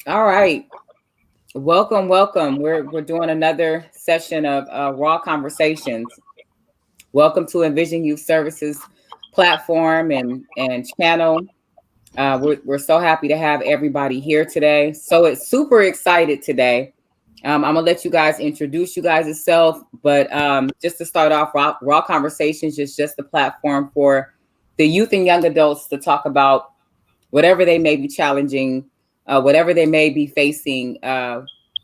All right. Welcome, welcome. We're doing another session of Raw Conversations. Welcome to Envision Youth Services platform and channel. We're so happy to have everybody here today. So it's super excited today. I'm gonna let you guys introduce you guys yourself, but just to start off, Raw Conversations is just a platform for the youth and young adults to talk about whatever they may be challenging, whatever they may be facing,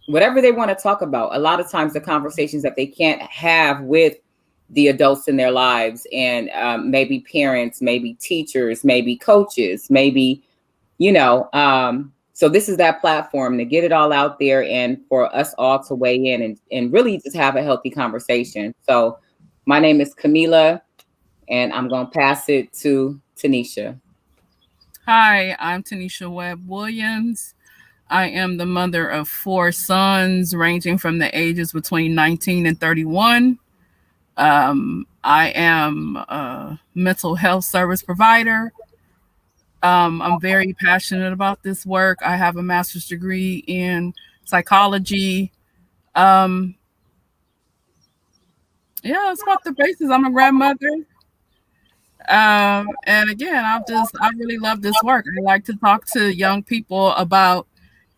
whatever they want to talk about. A lot of times, the conversations that they can't have with the adults in their lives, and maybe parents, maybe teachers, maybe coaches, maybe, you know. So, this is that platform to get it all out there and for us all to weigh in and really just have a healthy conversation. So, my name is Camila, and I'm going to pass it to Tanisha. Hi, I'm Tanisha Webb Williams. I am the mother of four sons ranging from the ages between 19 and 31. I am a mental health service provider. I'm very passionate about this work. I have a master's degree in psychology. Um, yeah, that's about the basis. I'm a grandmother. And again, I really love this work. I like to talk to young people about,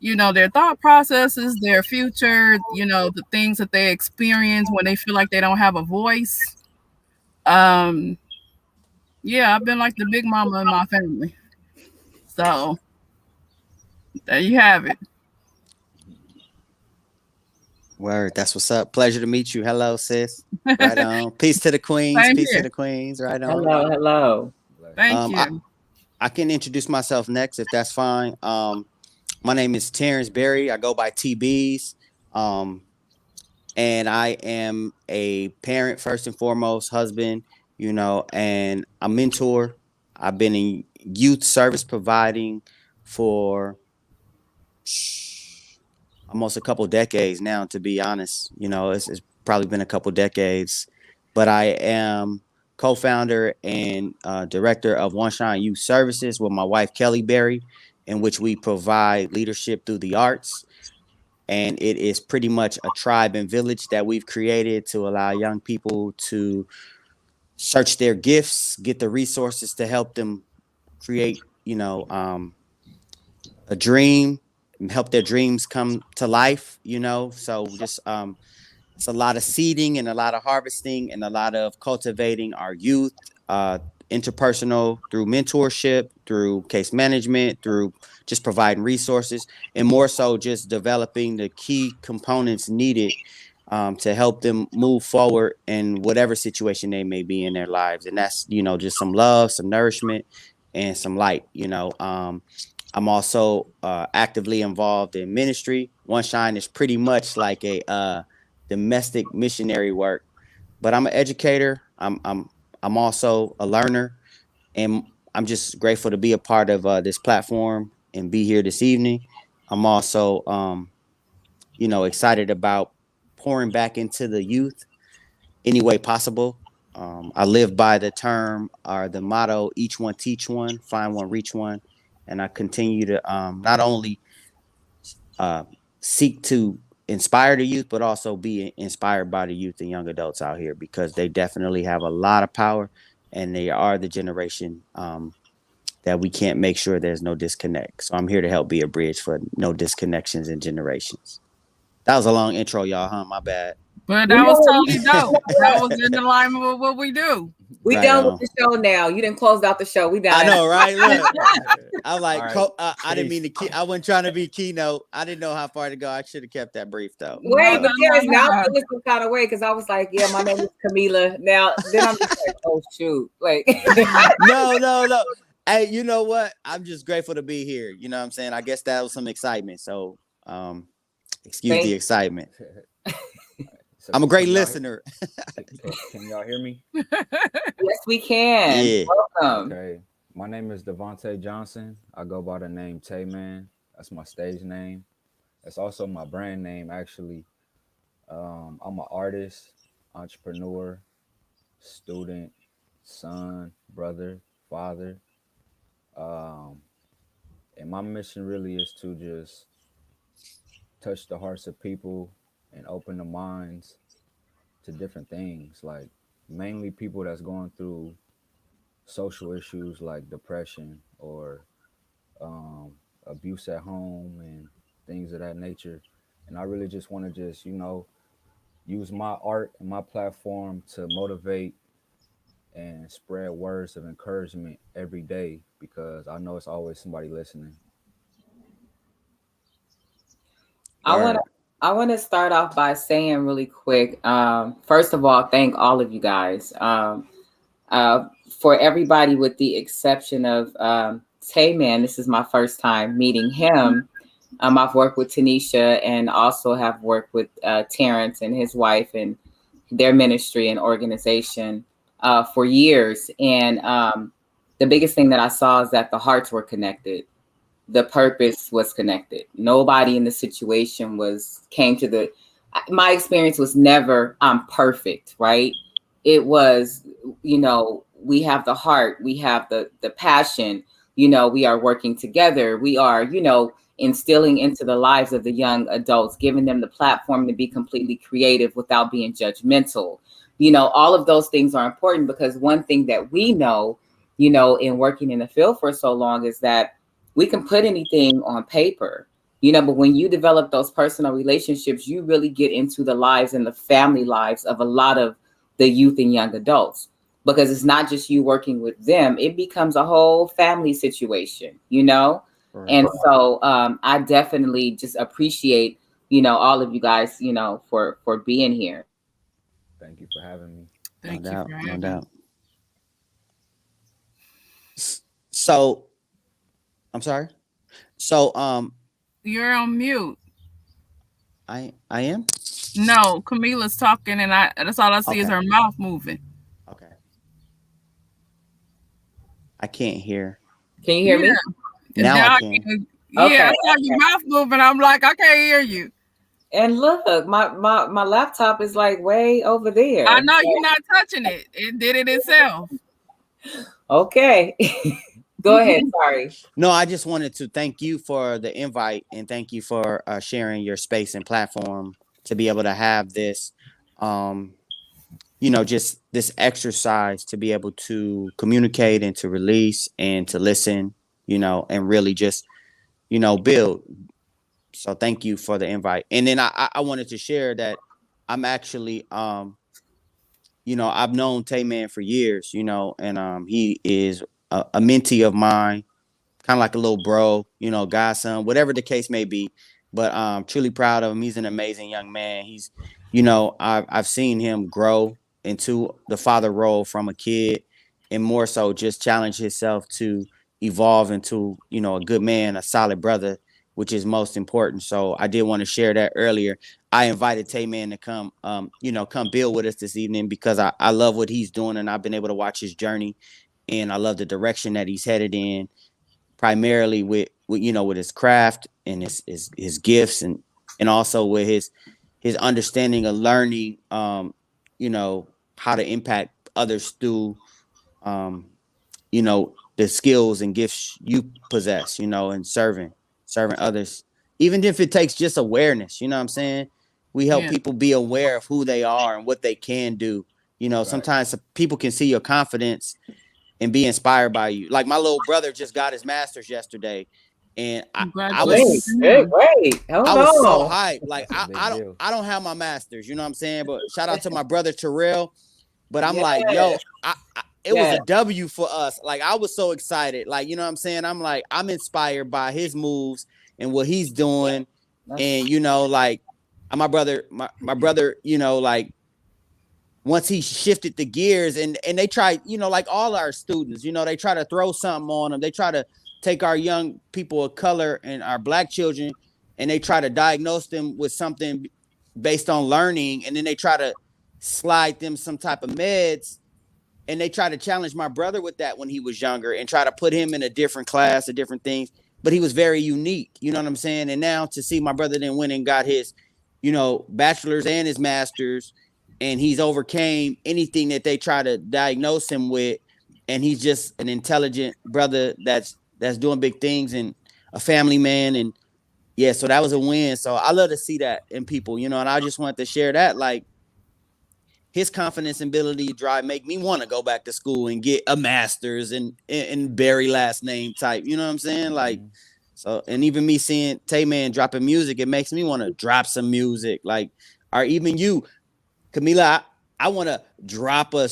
their thought processes, their future, the things that they experience when they feel like they don't have a voice. Um, yeah, I've been like the big mama in my family. So there you have it. Word, that's what's up. Pleasure to meet you. Hello, sis. Right on. Peace to the queens. Same Peace to here. the queens. Right on. Hello, hello. Thank Um, I, you. I can introduce myself next if that's fine. My name is Terrence Berry. I go by TBs. Um, and I am a parent first and foremost, husband, and a mentor. I've been in youth service providing for almost a couple decades now, to be honest. It's probably been a couple decades, but I am co-founder and director of One Shine Youth Services with my wife Kelly Berry, in which we provide leadership through the arts. And it is pretty much a tribe and village that we've created to allow young people to search their gifts, get the resources to help them create, a dream, help their dreams come to life. So just it's a lot of seeding and a lot of harvesting and a lot of cultivating our youth, uh, interpersonal through mentorship, through case management, through just providing resources, and more so just developing the key components needed to help them move forward in whatever situation they may be in their lives. And that's, just some love, some nourishment, and some light. I'm also actively involved in ministry. One Shine is pretty much like a domestic missionary work, but I'm an educator. I'm also a learner, and I'm just grateful to be a part of this platform and be here this evening. I'm also, excited about pouring back into the youth any way possible. I live by the term or the motto: "Each one teach one, find one, reach one," and I continue to not only uh, seek to inspire the youth, but also be inspired by the youth and young adults out here because they definitely have a lot of power, and they are the generation that we can't make sure there's no disconnect. So I'm here to help be a bridge for no disconnections in generations. That was a long intro, y'all. Huh? My bad. But You that was know, totally you dope. know That what? was in alignment with what we do. We Right done with on. the show now. You didn't close out the show. We I done. know, right? Look, I'm All like, right. I didn't mean Peace. to. I wasn't trying to be keynote. I didn't know how far to go. I should have kept that brief though. No, Wait, no, but So yes, no, now I'm no. feeling some kind of way because I was like, yeah, my name is Camila. Now, then I'm just like, oh shoot, like, no, no, no. Hey, you know what? I'm just grateful to be here. You know what I'm saying? I guess that was some excitement. So, excuse the thank. excitement. So I'm a great can y'all hear? listener. Can y'all hear me? Yes, we can. Yeah. Welcome. Okay. My name is Devontae Johnson. I go by the name Tay Man. That's my stage name. That's also my brand name, actually. I'm an artist, entrepreneur, student, son, brother, father. Um, and my mission really is to just touch the hearts of people and open the minds to different things, like mainly people that's going through social issues like depression or um, abuse at home and things of that nature. And I really just want to just, use my art and my platform to motivate and spread words of encouragement every day because I know it's always somebody listening. I want to Word. I want to start off by saying really quick. First of all, thank all of you guys. Uh, for everybody, with the exception of Tay Man, this is my first time meeting him. I've worked with Tanisha and also have worked with Terrence and his wife and their ministry and organization for years. And the biggest thing that I saw is that the hearts were connected, the purpose was connected. Nobody in the situation was came to the my experience was never I'm perfect, right? It was, we have the heart, we have the passion, we are working together. We are, instilling into the lives of the young adults, giving them the platform to be completely creative without being judgmental. All of those things are important because one thing that we know, in working in the field for so long is that we can put anything on paper, but when you develop those personal relationships, you really get into the lives and the family lives of a lot of the youth and young adults, because it's not just you working with them, it becomes a whole family situation. Right. And so I definitely just appreciate, all of you guys, for being here. Thank you for having me. No Thank you doubt. for No having. doubt. So I'm sorry. So You're on mute. I am. No, Camila's talking, and I that's all I see is Okay. her mouth moving. Okay. I can't hear. Can you hear Yeah, me? and Now I now I can. can. Yeah, Okay. I saw your mouth moving. I'm like, I can't hear you. And look, my laptop is like way over I there. know you're not touching it. It did it itself. Okay. Go ahead. Sorry. No, I just wanted to thank you for the invite and thank you for sharing your space and platform to be able to have this, um, just this exercise to be able to communicate and to release and to listen, and really just, build. So thank you for the invite. And then I wanted to share that I'm actually, I've known Tay Man for years, and he is a mentee of mine, kind of like a little bro, godson, whatever the case may be. But truly proud of him. He's an amazing young man. He's, I've seen him grow into the father role from a kid, and more so just challenge himself to evolve into, a good man, a solid brother, which is most important. So I did want to share that earlier. I invited Tay Man to come, come build with us this evening because I love what he's doing and I've been able to watch his journey and I love the direction that he's headed in primarily with his craft and his gifts and also with his understanding of learning you know how to impact others through um the skills and gifts you possess, and serving others, even if it takes just awareness. You know what I'm saying? We help Yeah, people be aware of who they are and what they can do. Right. Sometimes people can see your confidence and be inspired by you. Like my little brother just got his master's yesterday, and I congratulations Wait, to was wait, him. wait. Hold I was so on. hyped. Like That's a big deal. I don't have my master's, you know what I'm saying? But shout out to my brother Terrell. But I'm Yes, like, yo, it was yes. a W for us. Like I was so excited. Like, you know what I'm saying? I'm like, I'm inspired by his moves and what he's doing. That's And like my brother, like once he shifted the gears and they try, like all our students, they try to throw something on them. They try to take our young people of color and our black children and they try to diagnose them with something based on learning, and then they try to slide them some type of meds, and they tried to challenge my brother with that when he was younger and try to put him in a different class of different things. But he was very unique, you know what I'm saying? And now to see my brother then went and got his, bachelor's and his master's, and he's overcame anything that they try to diagnose him with, and he's just an intelligent brother that's doing big things and a family man, and yeah, so that was a win. So I love to see that in people, and I just wanted to share that. Like, his confidence and ability to drive make me want to go back to school and get a master's and Barry last name type. You know what I'm saying? Like, Mm-hmm. so, and even me seeing Tay Man dropping music, it makes me want to drop some music. Like, or even you, Camila, I want to drop a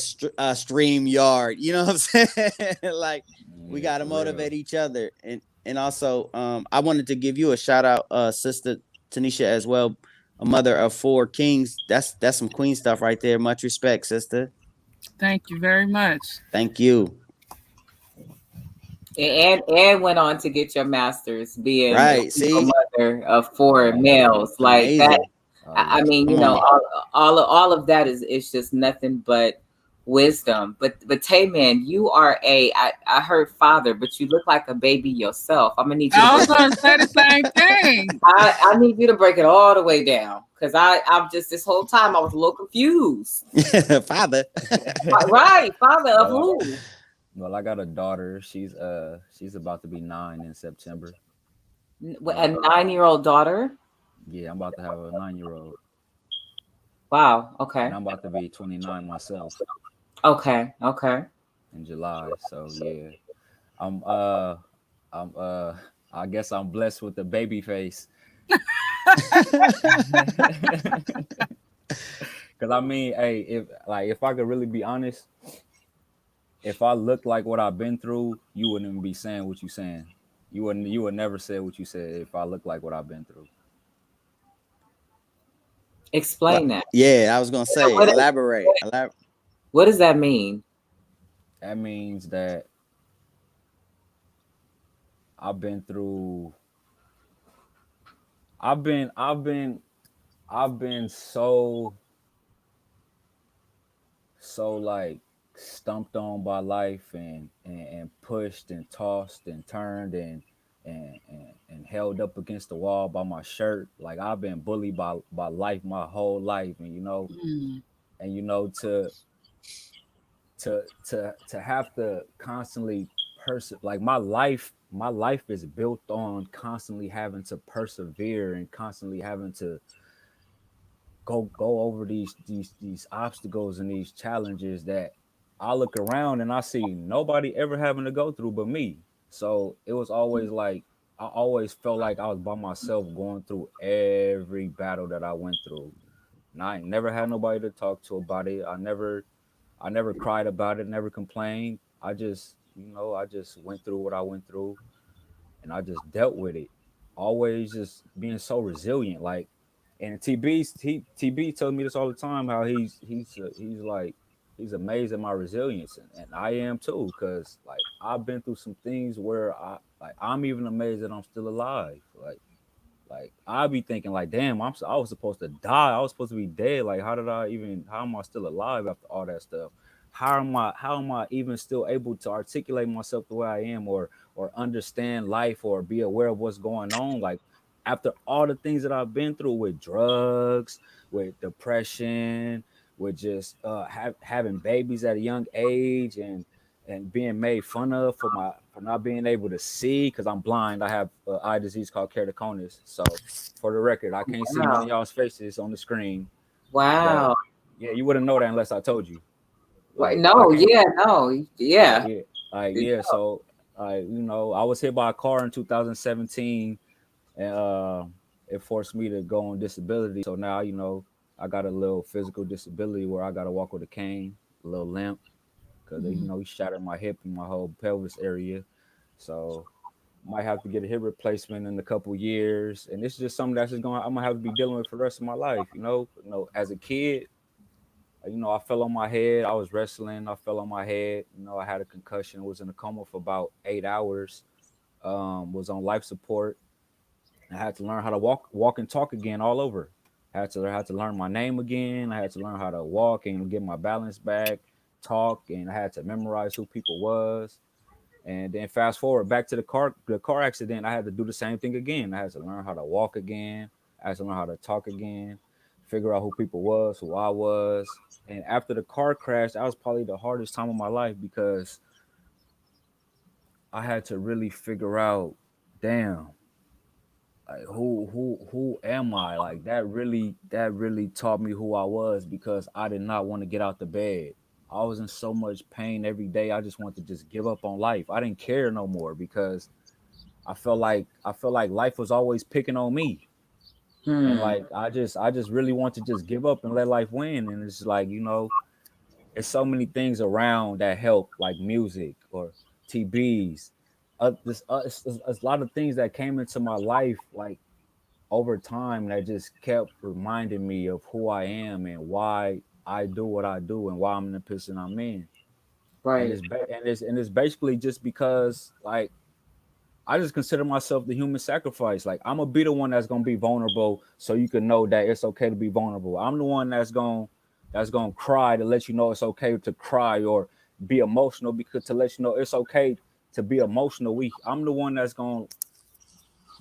stream yard. You know what I'm saying? Like, we Yeah, got to for real. motivate each other. And also, I wanted to give you a shout out, sister Tanisha, as well, a mother of four kings. That's some queen stuff right there. Much respect, sister. Thank you very much. Thank you. And went on to get your master's, being a Right. single See, mother of four Right. males. Like that, amazing. Oh I yeah. mean, Come on. all of that is just nothing but wisdom. But Tay man, you are I heard father, but you look like a baby yourself. I'm gonna need you to I was break. going to say the same thing. I need you to break it all the way down, because I'm just, this whole time I was a little confused. Father. Right, father of well, who? well, I got a daughter. She's about to be 9 in September. A Um, 9-year-old daughter. yeah, I'm about to have a 9-year-old, Wow. and Okay. I'm about to be 29 myself Okay. Okay. in July. So yeah, I'm uh I'm I guess I'm blessed with the baby face. Cause I mean, hey, if I could really be honest, if I looked like what I've been through, you wouldn't even be saying what you saying. You would never say what you said if I looked like what I've been through. Explain that. Yeah, I was gonna say, What, elaborate. what does that mean? That means that I've been through I've been I've been I've been so like stumped on by life and pushed and tossed and turned and held up against the wall by my shirt. Like I've been bullied by life my whole life, and Mm. to have to constantly like my life is built on constantly having to persevere and constantly having to go over these obstacles and these challenges that I look around and I see nobody ever having to go through but me. So it was always like I always felt like I was by myself going through every battle that I went through. And I ain't never had nobody to talk to about it. I never cried about it, never complained. I just went through what I went through and I just dealt with it. Always just being so resilient. Like, and TB tells me this all the time. How he's like he's amazed at my resilience, and I am too. Cause like I've been through some things where I'm even amazed that I'm still alive. Like I be thinking like, damn, I was supposed to die. I was supposed to be dead. Like how am I still alive after all that stuff? How am I even still able to articulate myself the way I am or understand life or be aware of what's going on? Like after all the things that I've been through with drugs, with depression, with just having babies at a young age and being made fun of for not being able to see because I'm blind. I have eye disease called keratoconus. So for the record, I can't see none of Wow. y'all's faces on the screen. But Wow. yeah, you wouldn't know that unless I told you. Right. Like I No. can't. Yeah. No. Like Yeah. yeah, like yeah. So I was hit by a car in 2017, and it forced me to go on disability. So now I got a little physical disability where I got to walk with a cane, a little limp because Mm. he shattered my hip and my whole pelvis area. So might have to get a hip replacement in a couple years, and it's just something that's just going. I'm gonna have to be dealing with for the rest of my life. As a kid, I fell on my head. I was wrestling. I fell on my head. I had a concussion. Was in a coma for about 8 hours. Was on life support. I had to learn how to walk and talk again all over. I had to learn my name again. I had to learn how to walk and get my balance back, talk, and I had to memorize who people was. And then fast forward back to the car accident, I had to do the same thing again. I had to learn how to walk again. I had to learn how to talk again, figure out who people was, who I was. And after the car crash, that was probably the hardest time of my life because I had to really figure out, damn, like who am I? Like that really taught me who I was, because I did not want to get out the bed. I was in so much pain every day. I just wanted to just give up on life. I didn't care no more, because I felt like life was always picking on me. And Hmm. like I just really want to just give up and let life win. And it's like, it's so many things around that help, like music or TBs. It's a lot of things that came into my life, like over time, that just kept reminding me of who I am and why I do what I do and why I'm in the position I'm in. And Right. it's basically just because, like, I just consider myself the human sacrifice. Like, I'm gonna be the one that's gonna be vulnerable, so you can know that it's okay to be vulnerable. I'm the one that's gonna cry to let you know it's okay to cry, or be emotional, because to let you know it's okay to be emotional. I'm the one that's gonna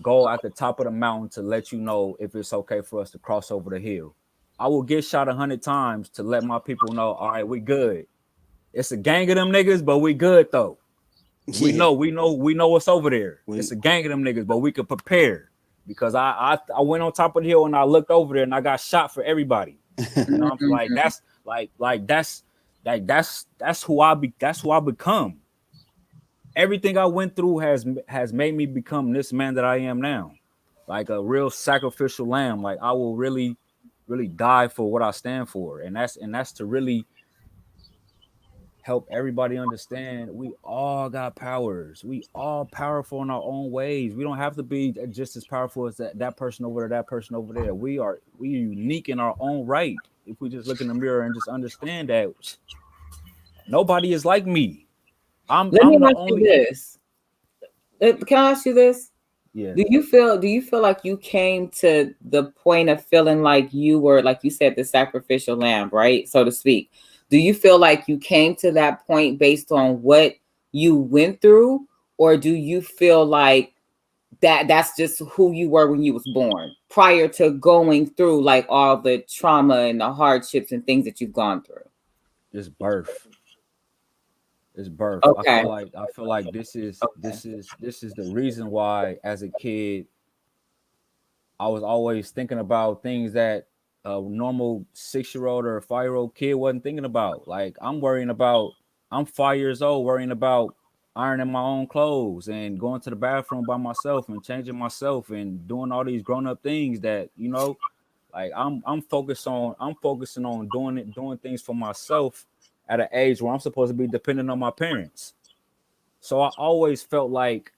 go at the top of the mountain to let you know if it's okay for us to cross over the hill. I will get shot 100 times to let my people know, all right, we good. It's a gang of them niggas, but we good though. We Yeah. know, we know what's over there. It's We a gang of them niggas, but we could prepare, because I went on top of the hill and I looked over there and I got shot for everybody. You know, I'm like, Mhm. that's who I become. Everything I went through has made me become this man that I am now. Like a real sacrificial lamb. Like, I will really die for what I stand for. And that's to really help everybody understand we all got powers. We all powerful in our own ways. We don't have to be just as powerful as that person over there, that person over there. We are unique in our own right. If we just look in the mirror and just understand that nobody is like me. I'm Let me I'm the ask you only. this. Can I ask you this? Yeah. Do you feel like you came to the point of feeling like you were, like you said, the sacrificial lamb, right? So to speak. Do you feel like you came to that point based on what you went through, or do you feel like that's just who you were when you was born, prior to going through like all the trauma and the hardships and things that you've gone through? It's birth. It's birth. I Okay. feel like I feel like this is the reason why, as a kid, I was always thinking about things that a normal 6 year old or a 5 year old kid wasn't thinking about. Like, I'm 5 years old worrying about ironing my own clothes and going to the bathroom by myself and changing myself and doing all these grown up things that, like, I'm focusing on doing things for myself at an age where I'm supposed to be dependent on my parents. So I always felt like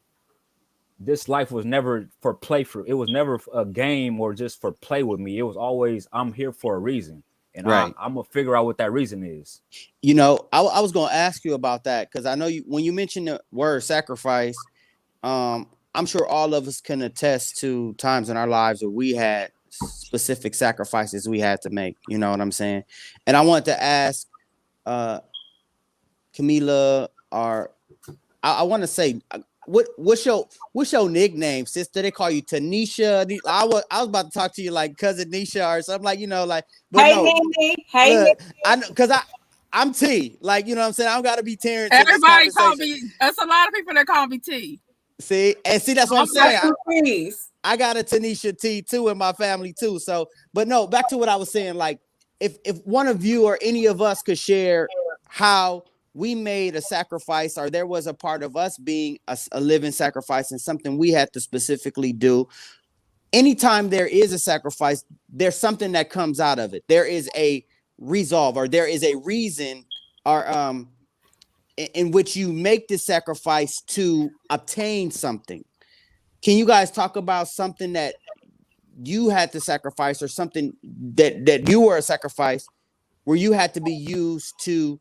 this life was never for play, for it was never a game or just for play with me. It was always, I'm here for a reason, and right. I'm gonna figure out what that reason is. I was gonna ask you about that because I know you when you mentioned the word sacrifice. I'm sure all of us can attest to times in our lives where we had specific sacrifices we had to make. You know what I'm saying? And I wanted to ask uh Camila, or I want to say, what's your nickname, sister? They call you Tanisha. I was about to talk to you like cousin Nisha or something, like, like, but Hey, no, Nene. Hey, Nene. look, I know, because I'm T, like, you know what I'm saying. I don't got to be Terrence in this Everybody call conversation. me. There's a lot of people that call me T. See, that's what I'm I'm Got saying. like, some trees. I got a Tanisha T too in my family too. So, but no, back to what I was saying. Like, if one of you or any of us could share how we made a sacrifice, or there was a part of us being a living sacrifice and something we had to specifically do. Anytime there is a sacrifice, there's something that comes out of it. There is a resolve, or there is a reason, or in which you make the sacrifice to obtain something. Can you guys talk about something that you had to sacrifice, or something that you were a sacrifice where you had to be used to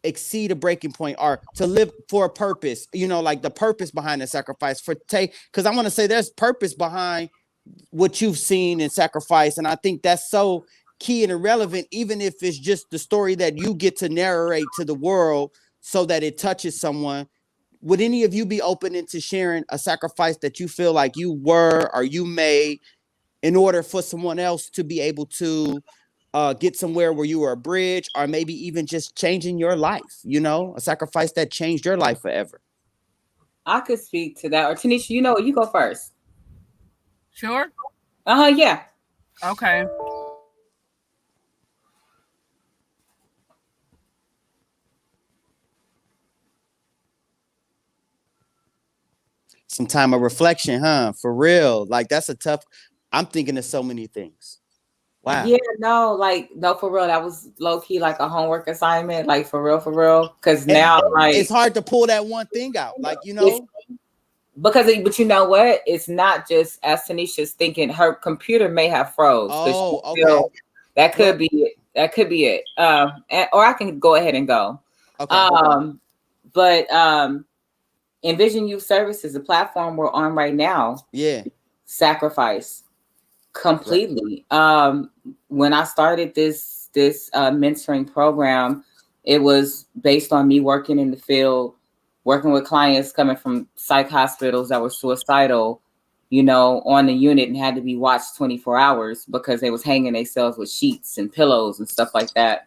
exceed a breaking point, or to live for a purpose, like the purpose behind the sacrifice for take, because I want to say there's purpose behind what you've seen in sacrifice, and I think that's so key and irrelevant, even if it's just the story that you get to narrate to the world so that it touches someone. Would any of you be open into sharing a sacrifice that you feel like you were or you made in order for someone else to be able to get somewhere where you were a bridge, or maybe even just changing your life, a sacrifice that changed your life forever? I could speak to that. Or Tanisha, you go first. Sure. Yeah. Okay. Some time of reflection, huh? For real. Like that's a tough. I'm thinking of so many things. Wow. Yeah, no, like no, for real. That was low key like a homework assignment, like for real, for real. Because And now, it's like, hard to pull that one thing out. Like, it's but you know what? It's not just as Tanisha's thinking. Her computer may have froze because she oh, okay. still. That could Well, be it. That could be it. Or I can go ahead and go. okay. But Envision Youth Services, the platform we're on right now, Yeah. sacrifice Right. completely. When I started this mentoring program, it was based on me working in the field, working with clients coming from psych hospitals that were suicidal, on the unit and had to be watched 24 hours because they was hanging themselves with sheets and pillows and stuff like that.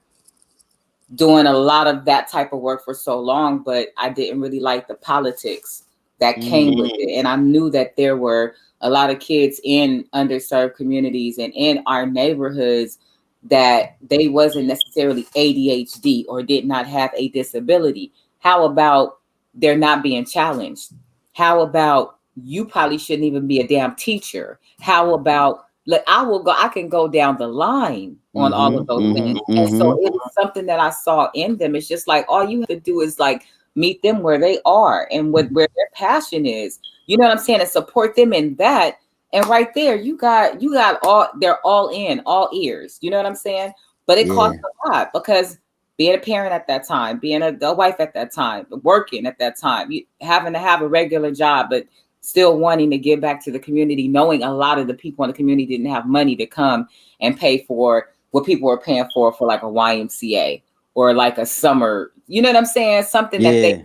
Doing a lot of that type of work for so long, but I didn't really like the politics that came with it. And I knew that there were a lot of kids in underserved communities and in our neighborhoods that they wasn't necessarily ADHD or did not have a disability. How about they're not being challenged? How about you probably shouldn't even be a damn teacher? How about like I can go down the line on all of those things. And so it was something that I saw in them. It's just like all you have to do is like meet them where they are and where their passion is. You know what I'm saying? And support them in that. And right there, you got all they're all in, all ears. You know what I'm saying? But it Yeah. costs a lot because being a parent at that time, being a wife at that time, working at that time, you having to have a regular job, but still wanting to give back to the community, knowing a lot of the people in the community didn't have money to come and pay for what people were paying for like a YMCA or like a summer, you know what I'm saying? Something that Yeah.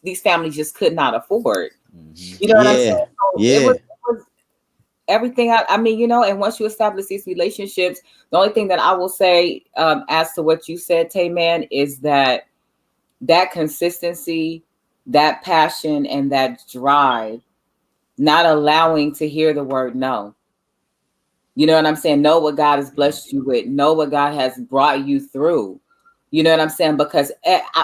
these families just could not afford. Mm-hmm. You know what I'm saying? Yeah. So Yeah. it was everything. I mean, and once you establish these relationships, the only thing that I will say as to what you said, Tay Man, is that consistency, that passion, and that drive, not allowing to hear the word no. You know what I'm saying? Know what God has blessed you with. Know what God has brought you through. You know what I'm saying? Because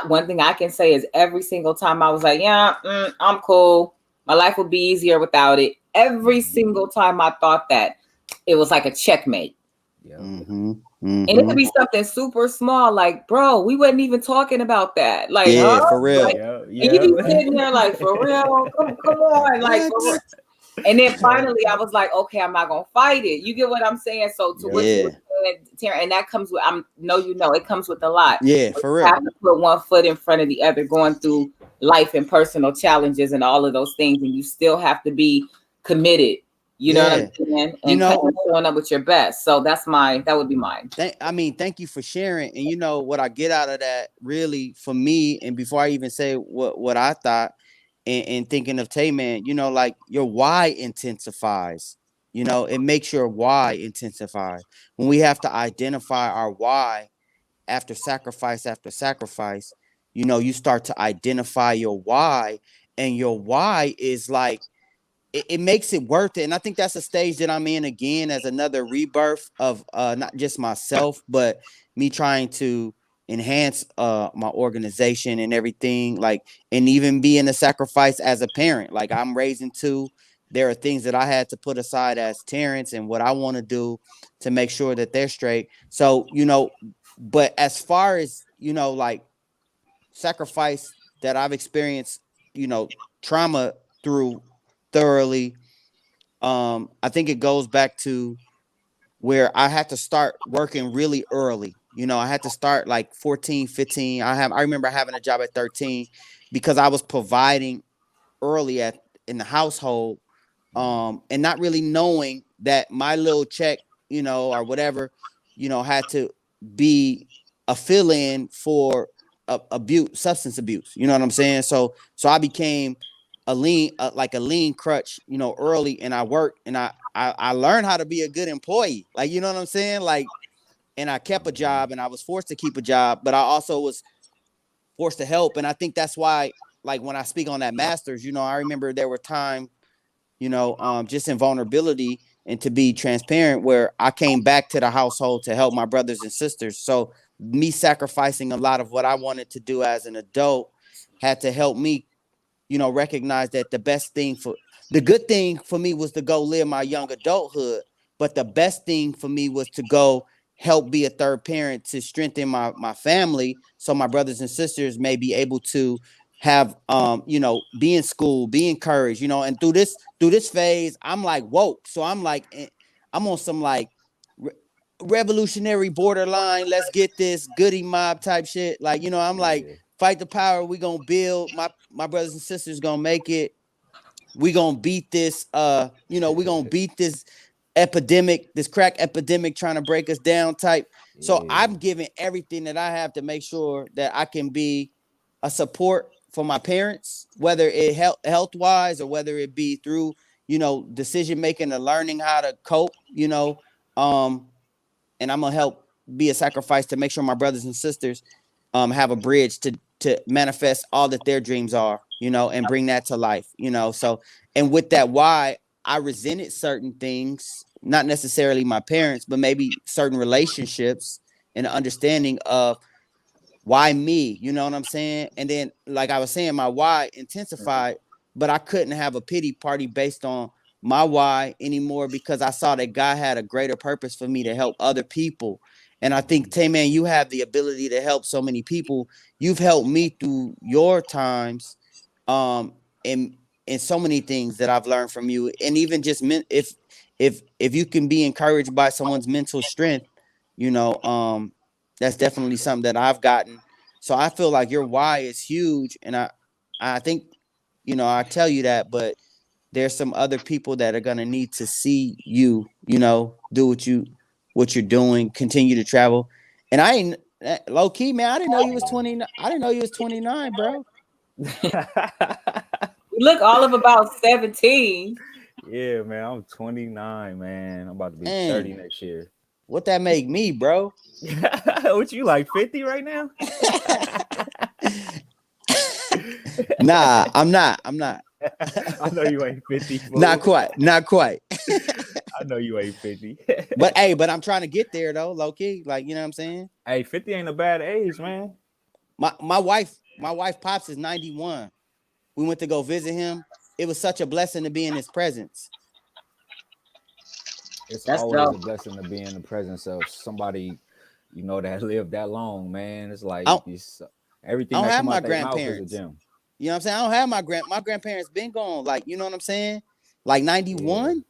one thing I can say is every single time I was like, yeah, I'm cool. My life would be easier without it. Every Mm-hmm. single time I thought that, it was like a checkmate. Yep. Mm-hmm. And it could Mm-hmm. be something super small, like, bro, we wasn't even talking about that. Like, huh? Yeah, for Like, real. Yep. and you Yep. be sitting there like, for real? Come on. Like, What? for real. And then Yep. finally, I was like, okay, I'm not gonna fight it. You get what I'm saying? So to what Yep. you were Yeah. saying, Taryn, and that comes with it comes with a lot. Yeah, But for you have real. to put one foot in front of the other, going through life and personal challenges and all of those things, and you still have to be committed. You know what I'm Yeah. saying? You And kind know, of showing up with your best. So that would be mine. thank you for sharing. And you know what I get out of that really for me, and before I even say what I thought and thinking of Tay Man, like your why intensifies. It makes your why intensify. When we have to identify our why after sacrifice, you start to identify your why, and your why is like it makes it worth it. And I think that's a stage that I'm in again as another rebirth of not just myself, but me trying to enhance my organization and everything, like, and even being a sacrifice as a parent. Like, I'm raising two. There are things that I had to put aside as Terrence and what I want to do to make sure that they're straight. So, but as far as, like sacrifice that I've experienced, trauma through thoroughly, I think it goes back to where I had to start working really early. I had to start like 14, 15. I remember having a job at 13 because I was providing early in the household, and not really knowing that my little check, or whatever, had to be a fill-in for substance abuse. You know what I'm saying? So I became like a lean crutch, early, and I worked, and I learned how to be a good employee. Like, you know what I'm saying? Like, and I kept a Mm-hmm. job, and I was forced to keep a job, but I also was forced to help. And I think that's why, like, when I speak on that masters, I remember there were times just in vulnerability and to be transparent, where I came back to the household to help my brothers and sisters. So me sacrificing a lot of what I wanted to do as an adult had to help me, recognize that the good thing for me was to go live my young adulthood, but the best thing for me was to go help be a third parent to strengthen my family, so my brothers and sisters may be able to have be in school, be encouraged, and through this phase, I'm like woke. So I'm like I'm on some like re- revolutionary borderline, let's get this goody mob type shit. Like, I'm like, Yeah. fight the power, we gonna build, my brothers and sisters gonna make it, we gonna beat this we gonna beat this epidemic, this crack epidemic trying to break us down type. So Yeah. I'm giving everything that I have to make sure that I can be a support for my parents, whether it health wise or whether it be through decision making and learning how to cope. Um, and I'm gonna help be a sacrifice to make sure my brothers and sisters have a bridge to manifest all that their dreams are, and bring that to life, So, and with that, why I resented certain things, not necessarily my parents, but maybe certain relationships and understanding of why me, you know what I'm saying? And then, like I was saying, my why intensified, but I couldn't have a pity party based on my why anymore, because I saw that God had a greater purpose for me to help other people. And I think, Tay Man, you have the ability to help so many people. You've helped me through your times, um, and so many things that I've learned from you. And even just if you can be encouraged by someone's mental strength, you know, um, that's definitely something that I've gotten. So I feel like your why is huge, and I think I tell you that, but there's some other people that are gonna need to see you, do what you're doing, continue to travel. And I ain't low key, man. I didn't know you was 20. I didn't know you was 29, bro. You look all of about 17. Yeah, man. I'm 29, man. I'm about to be 30 Dang, next year. what that make me, bro? What you like 50 right now? Nah, I'm not. I'm not. I know you ain't 50, Not fool. quite. Not quite. I know you ain't 50. But I'm trying to get there though, low key. Like, you know what I'm saying? Hey, 50 ain't a bad age, man. My wife pops is 91. We went to go visit him. It was such a blessing to be in his presence. It's That's always a dope. blessing to be in the presence of somebody, that lived that long, man. It's I like don't, it's, I everything don't that have come my out their mouth is a grandparents. gem. You know what I'm saying? I don't have my grandparents been gone. Like, you know what I'm saying? Like Yeah, 91.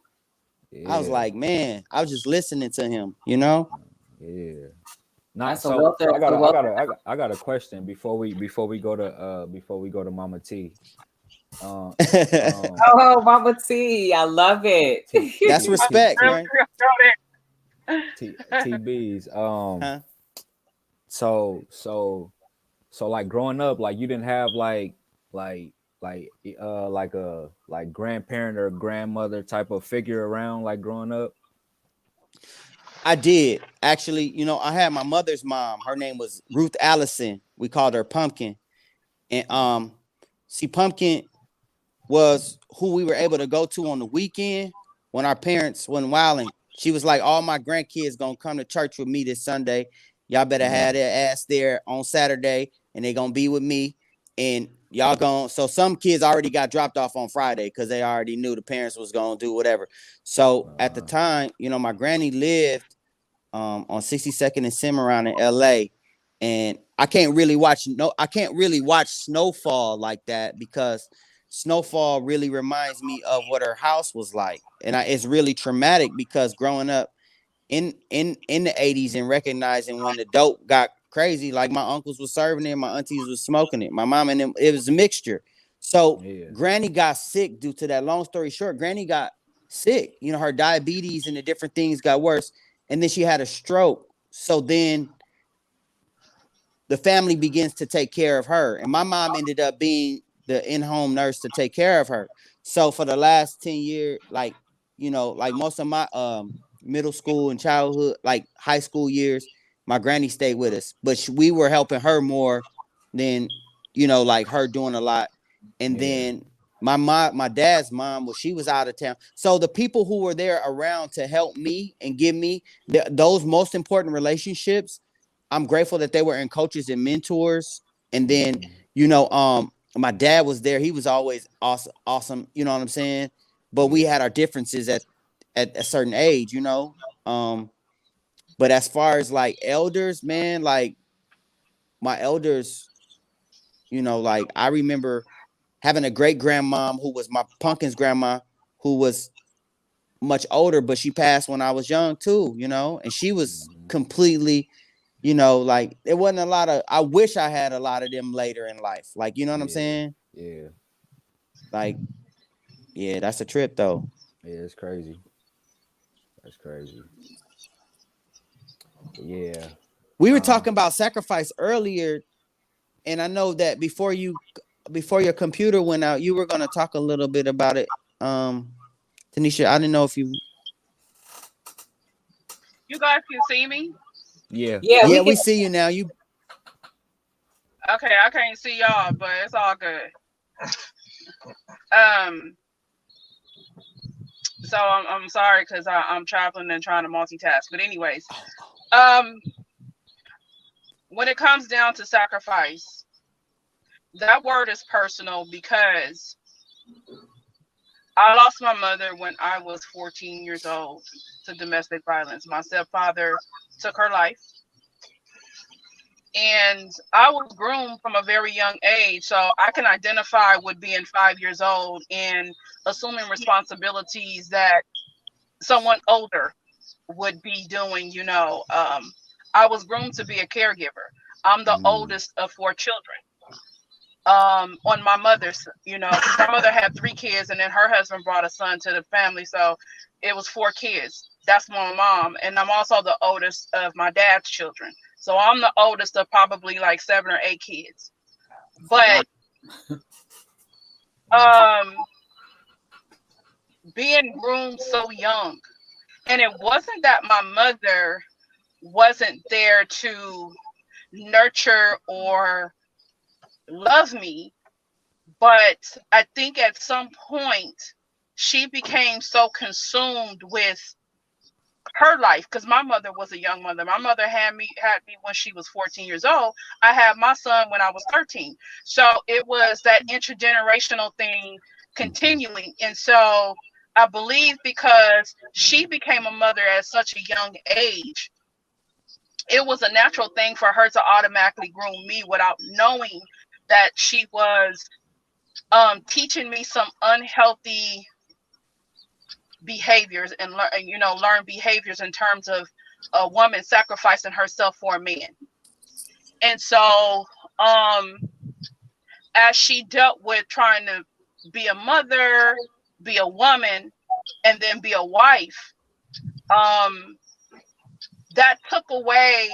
I was yeah, like, man, I was just listening to him. yeah. Not That's a so. wealth So of a wealth. I got a question before we go to Mama T. Uh, um, Oh, Mama T, I love it. T That's T T respect, T right? TB's. Huh? So like growing up, like you didn't have like like a like grandparent or grandmother type of figure around like growing up. I did. Actually, I had my mother's mom. Her name was Ruth Allison. We called her Pumpkin. And see, Pumpkin was who we were able to go to on the weekend when our parents went wilding. She was like, all my grandkids gonna come to church with me this Sunday. Y'all better have Mm, their ass there on Saturday, and they gonna be with me. And y'all gonna. So some kids already got dropped off on Friday because they already knew the parents was gonna do whatever. So at the uh, time, my granny lived on 62nd and Cimarron in LA. And I can't really watch snowfall like that, because snowfall really reminds me of what her house was like. And it's really traumatic, because growing up in the 80s and recognizing when the dope got crazy, like my uncles was serving it, my aunties was smoking it, my mom and them, it was a mixture. So yeah, granny got sick due to that. Long story short, granny got sick. Her diabetes and the different things got worse. And then she had a stroke. So then the family begins to take care of her. And my mom ended up being the in-home nurse to take care of her. So for the last 10 years, like most of my middle school and childhood, like high school years, my granny stayed with us. But we were helping her more than, like her doing a lot. And yeah, then my dad's mom, well, she was out of town. So the people who were there around to help me and give me those most important relationships, I'm grateful that they were in coaches and mentors. And then, Mm-hmm. my dad was there. He was always awesome. You know what I'm saying? But we Yeah. had our differences at a certain age. Um, but as far as like elders, man, like my elders, like I remember having a great grandmom who was my Pumpkin's grandma, who was much older, but she passed when I was young too, and she was Mm-hmm. completely, like there wasn't a lot of, I wish I had a lot of them later in life. Like, you know what I'm Yeah. saying? Yeah. Like, yeah, that's a trip though. Yeah. It's crazy. That's crazy. But yeah. We were Um. talking about sacrifice earlier, and I know that before your computer went out, you were gonna talk a little bit about it. Tanisha, I didn't know if you. You guys can see me? Yeah. Yeah, Yeah, we can. we see you now. You Okay, I can't see y'all, but it's all good. Um, so I'm sorry because I'm traveling and trying to multitask. But anyways, um, when it comes down to sacrifice, that word is personal because I lost my mother when I was 14 years old to domestic violence. My stepfather took her life. And I was groomed from a very young age. So I can identify with being 5 years old and assuming responsibilities that someone older would be doing. I was groomed to be a caregiver. I'm the mm, oldest of four children. On my mother's, because my mother had three kids and then her husband brought a son to the family. So it was four kids. That's my mom. And I'm also the oldest of my dad's children. So I'm the oldest of probably like 7 or 8 kids. It's a lot. But um, being groomed so young, and it wasn't that my mother wasn't there to nurture or love me, but I think at some point she became so consumed with her life because my mother was a young mother. My mother had me when she was 14 years old. I had my son when I was 13. So it was that intergenerational thing mhm. continuing. And so I believe because she became a mother at such a young age, it was a natural thing for her to automatically groom me without knowing that she was teaching me some unhealthy behaviors and learn behaviors in terms of a woman sacrificing herself for a man. And so um as she dealt with trying to be a mother, be a woman, and then be a wife, um that took away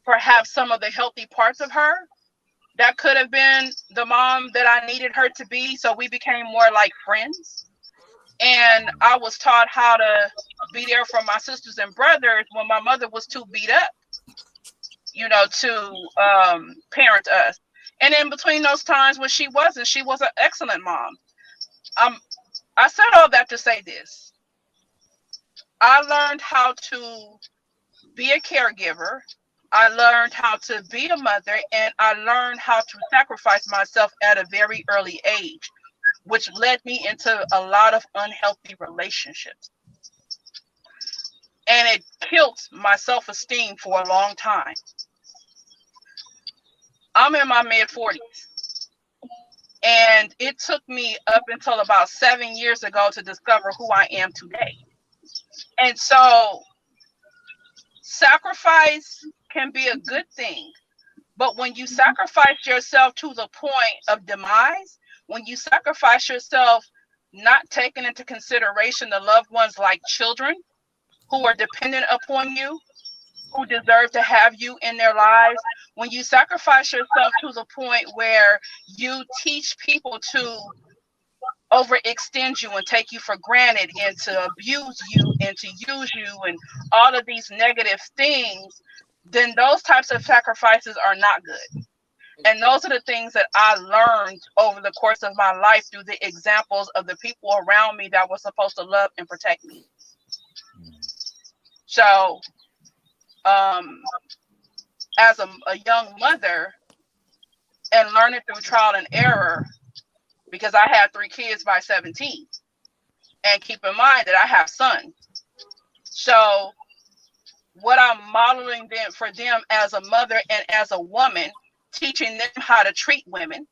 perhaps some of the healthy parts of her that could have been the mom that I needed her to be. So we became more like friends. And I was taught how to be there for my sisters and brothers when my mother was too beat up, to parent us. And in between those times when she was an excellent mom. Um, I said all that to say this. I learned how to be a caregiver. I learned how to be a mother, and I learned how to sacrifice myself at a very early age, which led me into a lot of unhealthy relationships. And it killed my self-esteem for a long time. I'm in my mid 40s, and it took me up until about 7 years ago to discover who I am today. And so sacrifice can be a good thing, but when you sacrifice yourself to the point of demise, when you sacrifice yourself not taking into consideration the loved ones like children who are dependent upon you, who deserve to have you in their lives, when you sacrifice yourself to the point where you teach people to overextend you and take you for granted and to abuse you and to use you and all of these negative things, then those types of sacrifices are not good. And those are the things that I learned over the course of my life through the examples of the people around me that were supposed to love and protect me. So, as a young mother and learning through trial and error, because I had 3 kids by 17, and keep in mind that I have sons. So what I'm modeling them for them as a mother and as a woman, teaching them how to treat women,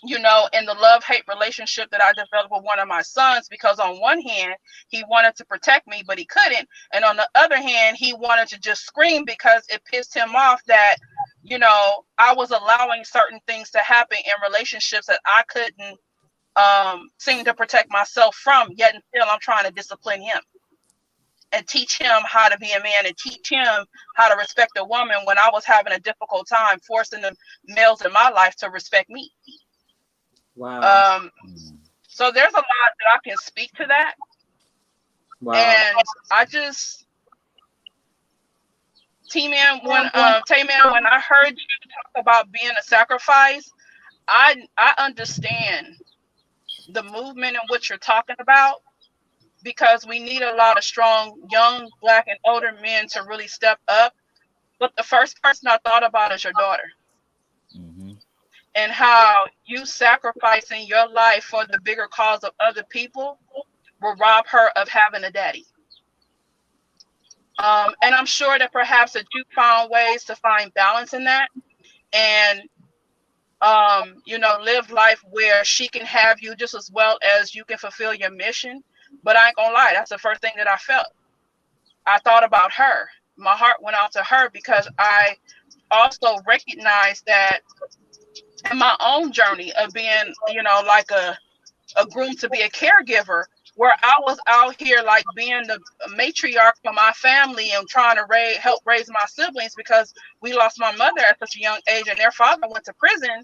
you know, in the love-hate relationship that I developed with one of my sons, because on one hand, he wanted to protect me, but he couldn't. And on the other hand, he wanted to just scream because it pissed him off that, you know, I was allowing certain things to happen in relationships that I couldn't seem to protect myself from, yet and still I'm trying to discipline him and teach him how to be a man and teach him how to respect a woman when I was having a difficult time forcing the males in my life to respect me. Wow. So there's a lot that I can speak to that. Wow. And I just, Tay-Man, when I heard you talk about being a sacrifice, I understand the movement in which you're talking about, because we need a lot of strong, young, Black, and older men to really step up. But the first person I thought about is your daughter. And how you sacrificing your life for the bigger cause of other people will rob her of having a daddy. And I'm sure that perhaps that you found ways to find balance in that, and you know, live life where she can have you just as well as you can fulfill your mission. But I ain't gonna lie, that's the first thing that I felt. I thought about her. My heart went out to her, because I also recognized that in my own journey of being, you know, like a groom to be a caregiver, where I was out here like being the matriarch for my family and trying to help raise my siblings, because we lost my mother at such a young age and their father went to prison.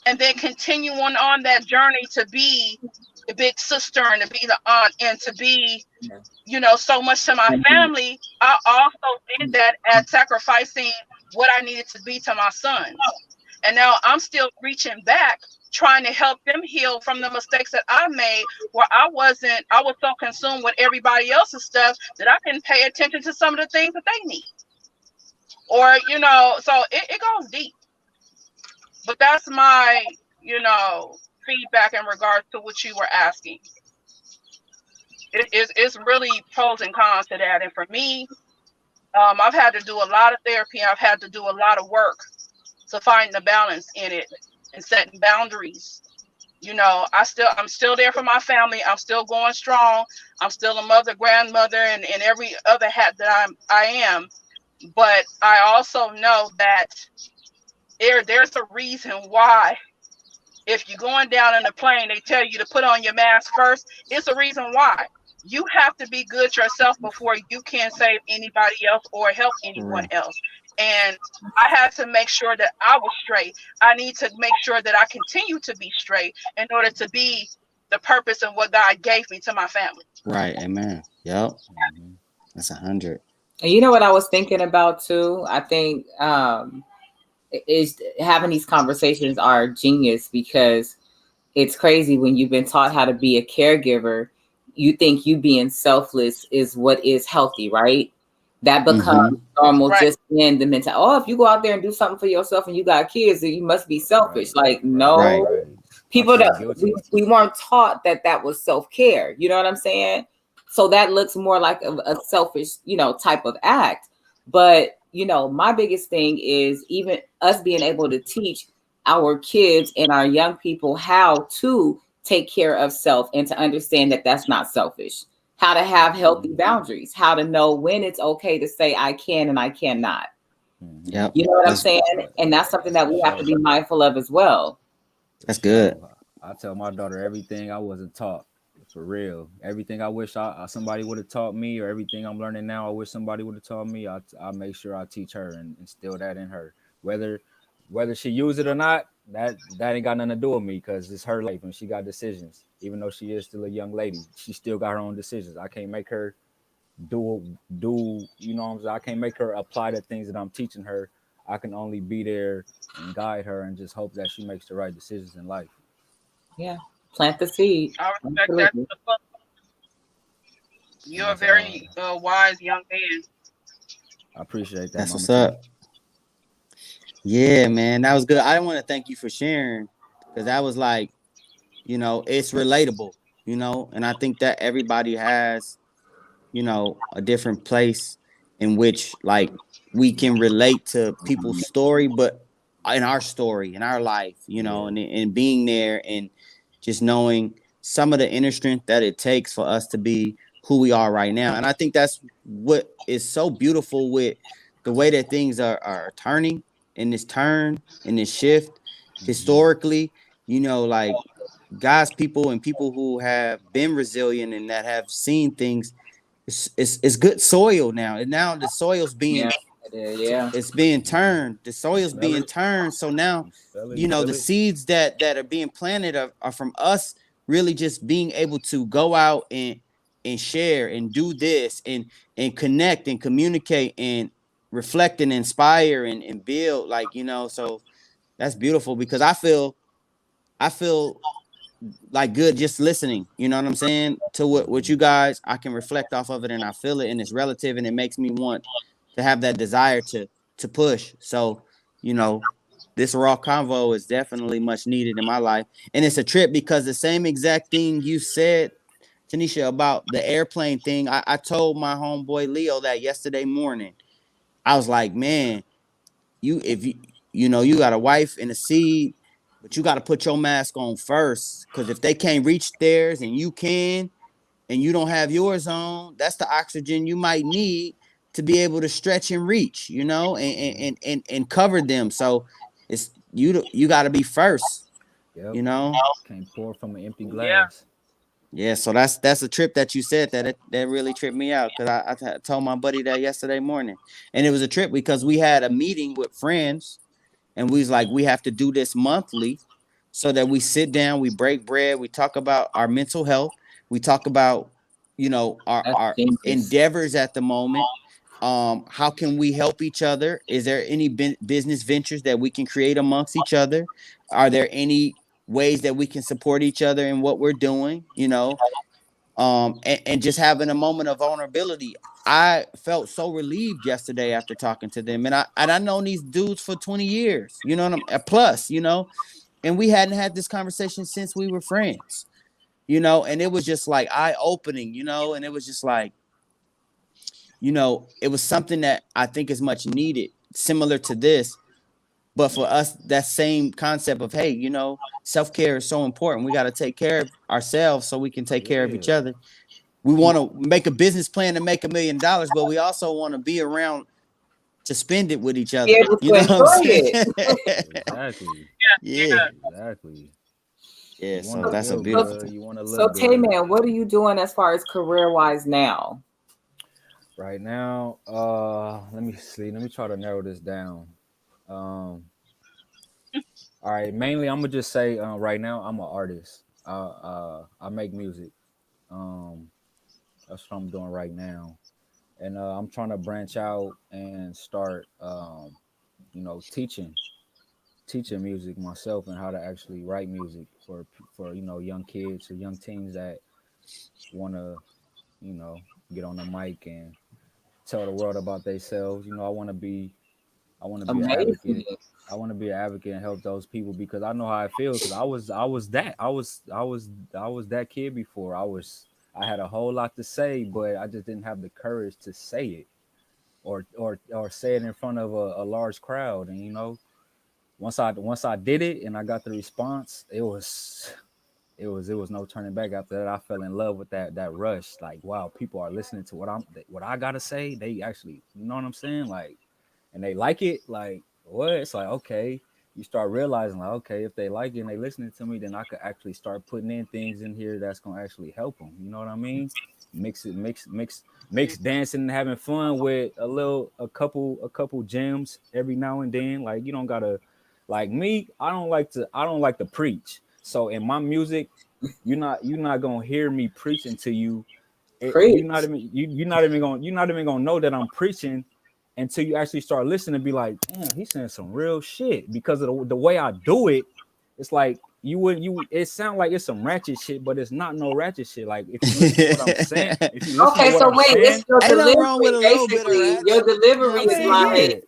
And then continuing on that journey to be the big sister and to be the aunt and to be, you know, so much to my family. I also did that as sacrificing what I needed to be to my sons. And now I'm still reaching back, trying to help them heal from the mistakes that I made, where I was so consumed with everybody else's stuff that I didn't pay attention to some of the things that they need. Or, you know, so it goes deep. But that's my, you know, feedback in regards to what you were asking. It's really pros and cons to that. And for me, I've had to do a lot of therapy. I've had to do a lot of work to find the balance in it and setting boundaries. You know, I'm still there for my family. I'm still going strong. I'm still a mother, grandmother, and every other hat that I am. But I also know that there's a reason why, if you're going down in a plane, they tell you to put on your mask first. It's a reason why. You have to be good yourself before you can save anybody else or help anyone else. And I had to make sure that I was straight. I need to make sure that I continue to be straight in order to be the purpose and what God gave me to my family. Right. Amen. Yep. That's 100. And you know what I was thinking about too? I think is having these conversations are genius, because it's crazy when you've been taught how to be a caregiver, you think you being selfless is what is healthy, right? That becomes normal, Right. just in the mentality. Oh, if you go out there and do something for yourself and you got kids, then you must be selfish. Like, no, people that we weren't taught that was self-care. You know what I'm saying? So that looks more like a selfish, you know, type of act. But, you know, my biggest thing is even us being able to teach our kids and our young people how to take care of self and to understand that that's not selfish, how to have healthy boundaries, how to know when it's okay to say I can and I cannot. Yep. You know what I'm saying? And that's something that we have to be mindful of as well. That's good. I tell my daughter everything I wasn't taught. For real, everything I wish somebody would have taught me, or everything I'm learning now I wish somebody would have taught me, I make sure I teach her and instill that in her. Whether she use it or not, that ain't got nothing to do with me, because it's her life and she got decisions. Even though she is still a young lady, she still got her own decisions. I can't make her do you know what I'm saying? I can't make her apply the things that I'm teaching her I can only be there and guide her and just hope that she makes the right decisions in life. Yeah. Plant the seed. I respect that. Absolutely. And You're a that's all. very wise young man. I appreciate that, That's Mama what's T. up. Yeah, man, that was good. I want to thank you for sharing because that was like, it's relatable, and I think that everybody has, a different place in which like we can relate to people's story, but in our story, in our life, Yeah. and being there and just knowing some of the inner strength that it takes for us to be who we are right now. And I think that's what is so beautiful with the way that things are turning in this turn, in this shift Hmm. historically, like God's people and people who have been resilient and that have seen things, it's good soil now. And now the soil's Yeah. being It is. Yeah. it's being Hmm. turned. The You soil's smell being it? turned. So now, You smell it? You feel the it? seeds that are being planted are from us really just being able to go out and share and do this and connect and communicate and reflect and inspire and build, like, so that's beautiful because I feel like good just listening, you know what I'm saying, to what Hmm. you guys. I can reflect off of it and I feel it and it's relative and it makes me want to have that desire to push. So, you know, this raw convo is definitely much needed in my life. And it's a trip because the same exact thing you said, Tanisha, about the airplane thing, I told my homeboy Leo that yesterday morning. I was like, man, if you got a wife and a seed, but you got to put your mask on first, because if they can't reach theirs and you can, and you don't have yours on, that's the oxygen you might need to be able to stretch and reach, and Hmm. and cover them. So it's you got to be first, Yep. you know. Can't pour from an empty Yeah. glass. Yeah, so that's a trip that you said that really tripped me out because I told my buddy that yesterday morning, and it was a trip because we had a meeting with friends and we was like, we have to do this monthly so that we sit down, we break bread, we talk about our mental health, we talk about, our That's genius. endeavors at the moment. How can we help each other? Is there any business ventures that we can create amongst each other? Are there any ways that we can support each other in what we're doing? And just having a moment of vulnerability. I felt so relieved yesterday after talking to them, and I known these dudes for 20 years, what plus, and we hadn't had this conversation since we were friends, and it was just like eye opening, and it was just like, it was something that I think is much needed, similar to this, but for us, that same concept of, hey, self care is so important. We got to take care of ourselves so we can take care of each Yeah. other. We want to make a business plan to make $1 million, but we also want to be around to spend it with each Be other. able You to know what I'm enjoy saying? it. Exactly. Yeah. Exactly. Yeah. You want So to that's a feel So, beautiful good. thing. You want to so look Tay good. Man, what are you doing as far as career wise now? Right now, let me see. Let me try to narrow this down. Um, all right. Mainly, I'm gonna just say, right now, I'm an artist. I make music. Um, that's what I'm doing right now, and I'm trying to branch out and start, teaching music myself and how to actually write music for young kids or young teens that want to you know get on the mic and tell the world about themselves. I want to be an Amazing. advocate. I want to be an advocate and help those people because I know how I feel. Because I was that kid before. I had a whole lot to say, but I just didn't have the courage to say it or say it in front of a large crowd. And once I did it and I got the response, it was no turning back. After that, I fell in love with that rush. Like, wow, people are listening to what I gotta say. They actually, you know what I'm saying? Like, and they like it. Like, what? It's like, okay, you start realizing, like, okay, if they like it and they listening to me, then I could actually start putting in things in here that's gonna actually help them. You know what I mean? Mix dancing and having fun with a couple gems every now and then. Like, you don't gotta, like me. I don't like to preach. So in my music, you're not gonna hear me preaching to you. You're not Preach. even you're not even gonna know that I'm preaching until you actually start listening and be like, damn, he's saying some real shit. Because of the way I do it, it's like it sound like it's some ratchet shit, but it's not no ratchet shit. Like if you listen to what I'm saying, if you listen to Okay, what so I'm wait, saying, it's your Ain't nothing wrong with delivery. a little bit of Basically, your ratchet. You know delivery what is I'm yeah, saying? like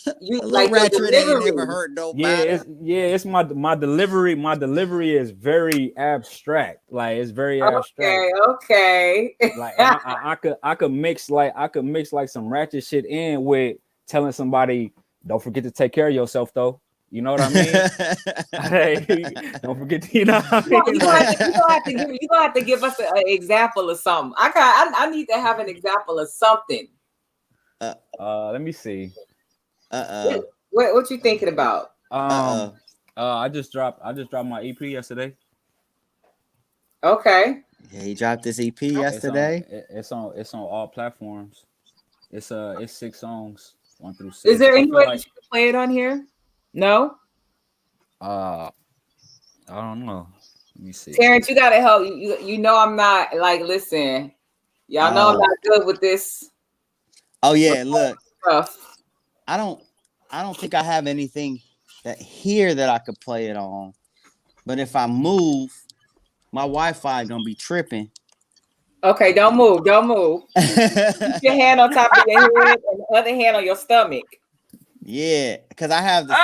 yeah. you A little like your ratchet ain't never delivery. hurt Yeah, nobody. it's my delivery. My delivery is very abstract. Like it's very abstract. Okay, okay. Like and I could mix like some ratchet shit in with telling somebody, don't forget to take care of yourself though. You know what I mean? Hey, don't forget to, you know what I mean? Like You gonna have to give us an example of something. I need to have an example of something. let me see. What you thinking about? I just dropped my EP yesterday. Okay. Yeah, he dropped this EP It's on yesterday. it's on all platforms. It's 6 songs, 1 through Is 6. there I any feel way that like you can play it on here? No? uh I don't know. Let me see. Terrence, you gotta help. You know I'm not like listen. Y'all know I'm Oh, not good with this oh yeah. Look, stuff. I don't think I have anything that here that I could play it on. But if I move, my Wi-Fi gonna be tripping. Okay, don't move. Don't move. Keep your hand on top of your head and the other hand on your stomach. Yeah, because I have this.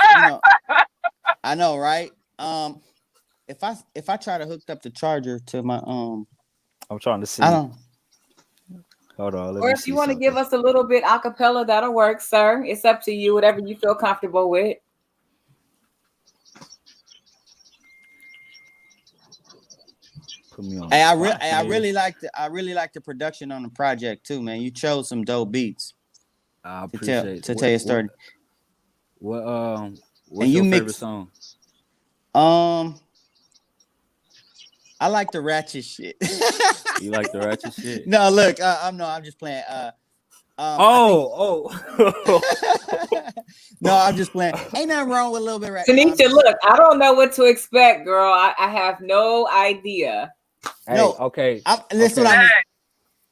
I know, right? If I try to hook up the charger to my I'm trying to I see. don't. Hold on, let Or me if you see want to give something. us a little bit a cappella, that'll work, sir. It's up to you, whatever you feel comfortable with. Put me on the Hey, spot I here. really like the production on the project too, man. You chose some dope beats I to tell appreciate it. to tell your story, What and what's you your favorite mix. song? Um, I like the ratchet shit. You like the ratchet shit? No, look, I'm just playing. I think. Oh. No, I'm just playing. Ain't nothing wrong with a little bit of rap. No, I'm Tanisha, just. look, I don't know what to expect, girl. I have no idea. Hey, No, okay. this is what Okay. I'm.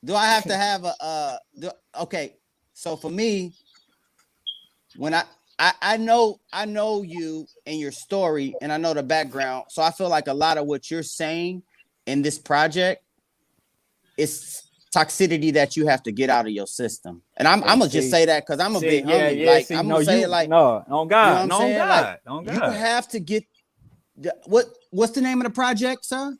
Do I have to have a okay? So for me, when I know you and your story, and I know the background, so I feel like a lot of what you're saying in this project is toxicity that you have to get out of your system. And I'm Hey, gonna just say that because I'm a bit yeah, homie. yeah. Like See, I'm no, gonna say it like, on you know what God, I'm no, on saying? Like God, on you God. have to get what's the name of the project, sir?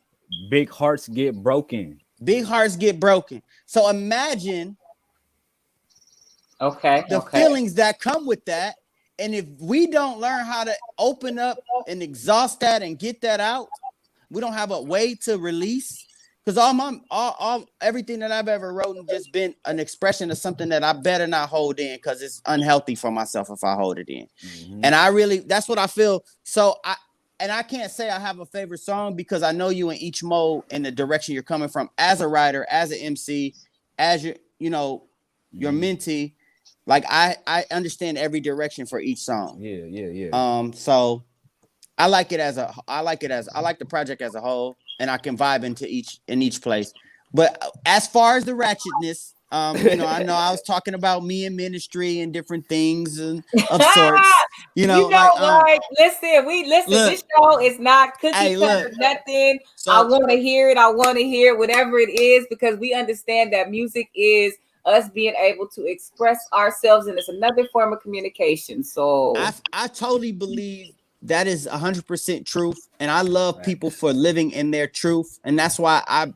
Big hearts get broken. Big hearts get broken. So imagine Okay, the okay. feelings that come with that. And if we don't learn how to open up and exhaust that and get that out, we don't have a way to release. Because all everything that I've ever written just been an expression of something that I better not hold in because it's unhealthy for myself if I hold it in. Mm-hmm. And I really that's what I feel. So I can't say I have a favorite song because I know you in each mode and the direction you're coming from as a writer, as an MC, as your your Mm-hmm. mentee. Like I understand every direction for each song. Yeah, yeah, yeah. So I like the project as a whole, and I can vibe into each place. But as far as the ratchetness, I know I was talking about me and ministry and different things and of sorts. You know Like what? Listen. look, This show is not cookie hey, cutter look. nothing. I So want to hear it. I want to hear it, whatever it is, because we understand that music is us being able to express ourselves, and it's another form of communication. So I totally believe that is 100% truth, and I love people Facts. for living in their truth, and that's why I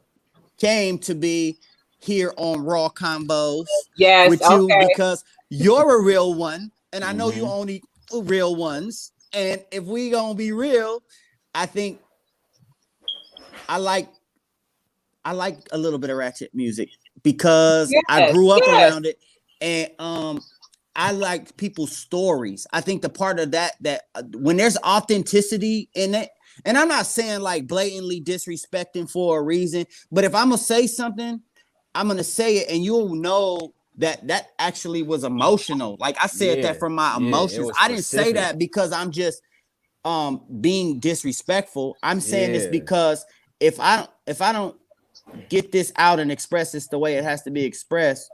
came to be here on Raw Combos yes, with you okay. because you're a real one, and I know you Mm-hmm. only real ones. And if we gonna be real, I think I like I like a little bit of ratchet music because I Yes, grew up yes. around it, and I like people's stories. I think the part of that when there's authenticity in it, and I'm not saying like blatantly disrespecting for a reason, but if I'm gonna say something, I'm gonna say it, and you'll know that actually was emotional. Like I said Yeah, that from my yeah. It emotions. was I didn't say specific. that because I'm just being disrespectful. I'm saying this Yeah. because if I don't get this out and express this the way it has to be expressed,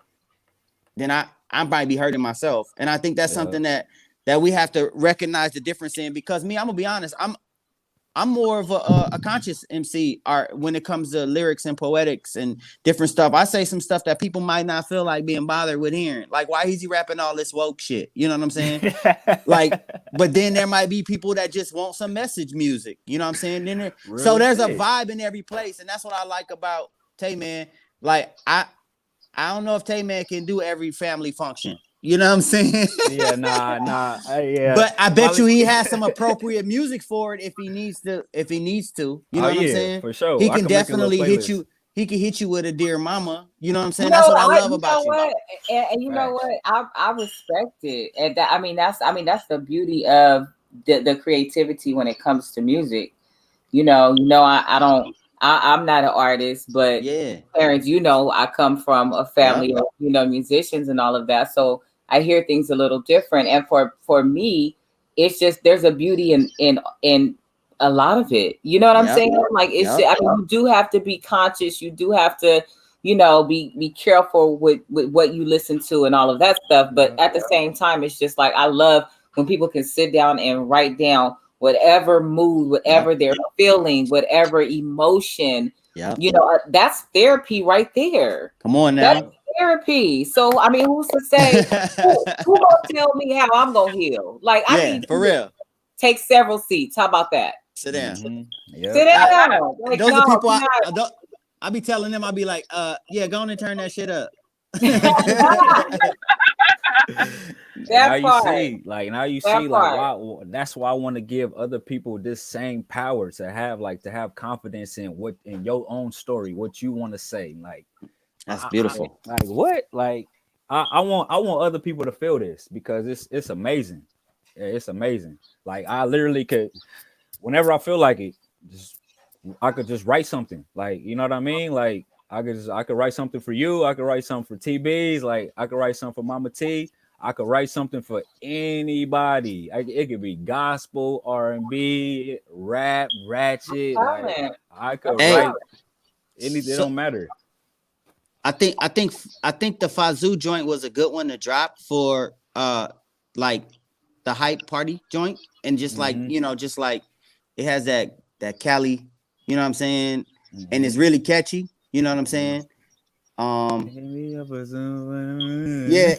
then I I might be hurting myself. And I think that's something that we have to recognize the difference in, because me, I'm gonna be honest, I'm more of a conscious MC art when it comes to lyrics and poetics and different stuff. I say some stuff that people might not feel like being bothered with hearing. Like, why is he rapping all this woke shit? You know what I'm saying? Like, but then there might be people that just want some message music. You know what I'm saying? So there's a vibe in every place, and that's what I like about Tay Man. Like, I don't know if Tay Man can do every family function. You know what I'm saying? Yeah, yeah. But I bet you he has some appropriate music for it if he needs to. You know what I'm saying? For sure. He I can make a little definitely hit playlist. you. He can hit you with a Dear Mama. You know what I'm saying? You That's know, what I love you about know you. what? And you know what? I respect it. And that, I mean, that's the beauty of the creativity when it comes to music. I'm not an artist, but Yeah. parents, I come from a family of, musicians and all of that. So I hear things a little different. And for me, it's just there's a beauty in a lot of it. You know what I'm saying? Like it's I mean, you do have to be conscious, you do have to, be careful with what you listen to and all of that stuff. But at the same time, it's just like I love when people can sit down and write down whatever mood, whatever they're feeling, whatever emotion. That's therapy right there. Come on now. That's therapy. So I mean, who's to say who gonna tell me how I'm gonna heal? Like I need for real. Take several seats. How about that? Sit down. Sit down. Like, those are people I be telling them, I'll be like, yeah, go on and turn that shit up. Now you see, like why, that's why I want to give other people this same power to have confidence in your own story, what you want to say. Like that's beautiful. Like what? Like I want other people to feel this, because it's amazing. Yeah, it's amazing. Like I literally could, whenever I feel like it, I could just write something. Like, you know what I mean? Like I could write something for you. I could write something for TBs. Like I could write something for Mama T. I could write something for anybody. It could be gospel, R&B, rap, ratchet. Like, I could write anything. It don't matter. I think the Fazoo joint was a good one to drop for like the hype party joint, and just like just like it has that Cali, you know what I'm saying, and it's really catchy. You know what I'm saying? Yeah,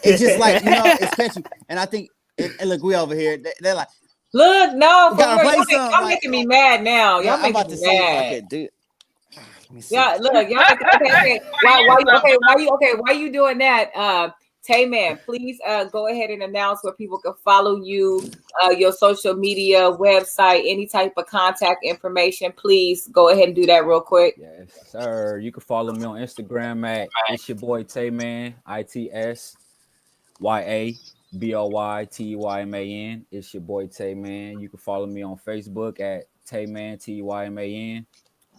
it's just like, it's catchy. And I think, and look, we over here, they're like, look, no, gotta play y'all making me mad now. Y'all making me mad. Yeah, look, y'all. Okay. Why you doing that? Tay Man, please go ahead and announce where people can follow you, your social media, website, any type of contact information. Please go ahead and do that real quick. Yes, sir. You can follow me on Instagram at it's your boy Tay Man, ITSYABOYTYMAN. It's your boy Tay Man. You can follow me on Facebook at Tay Man, TYMAN.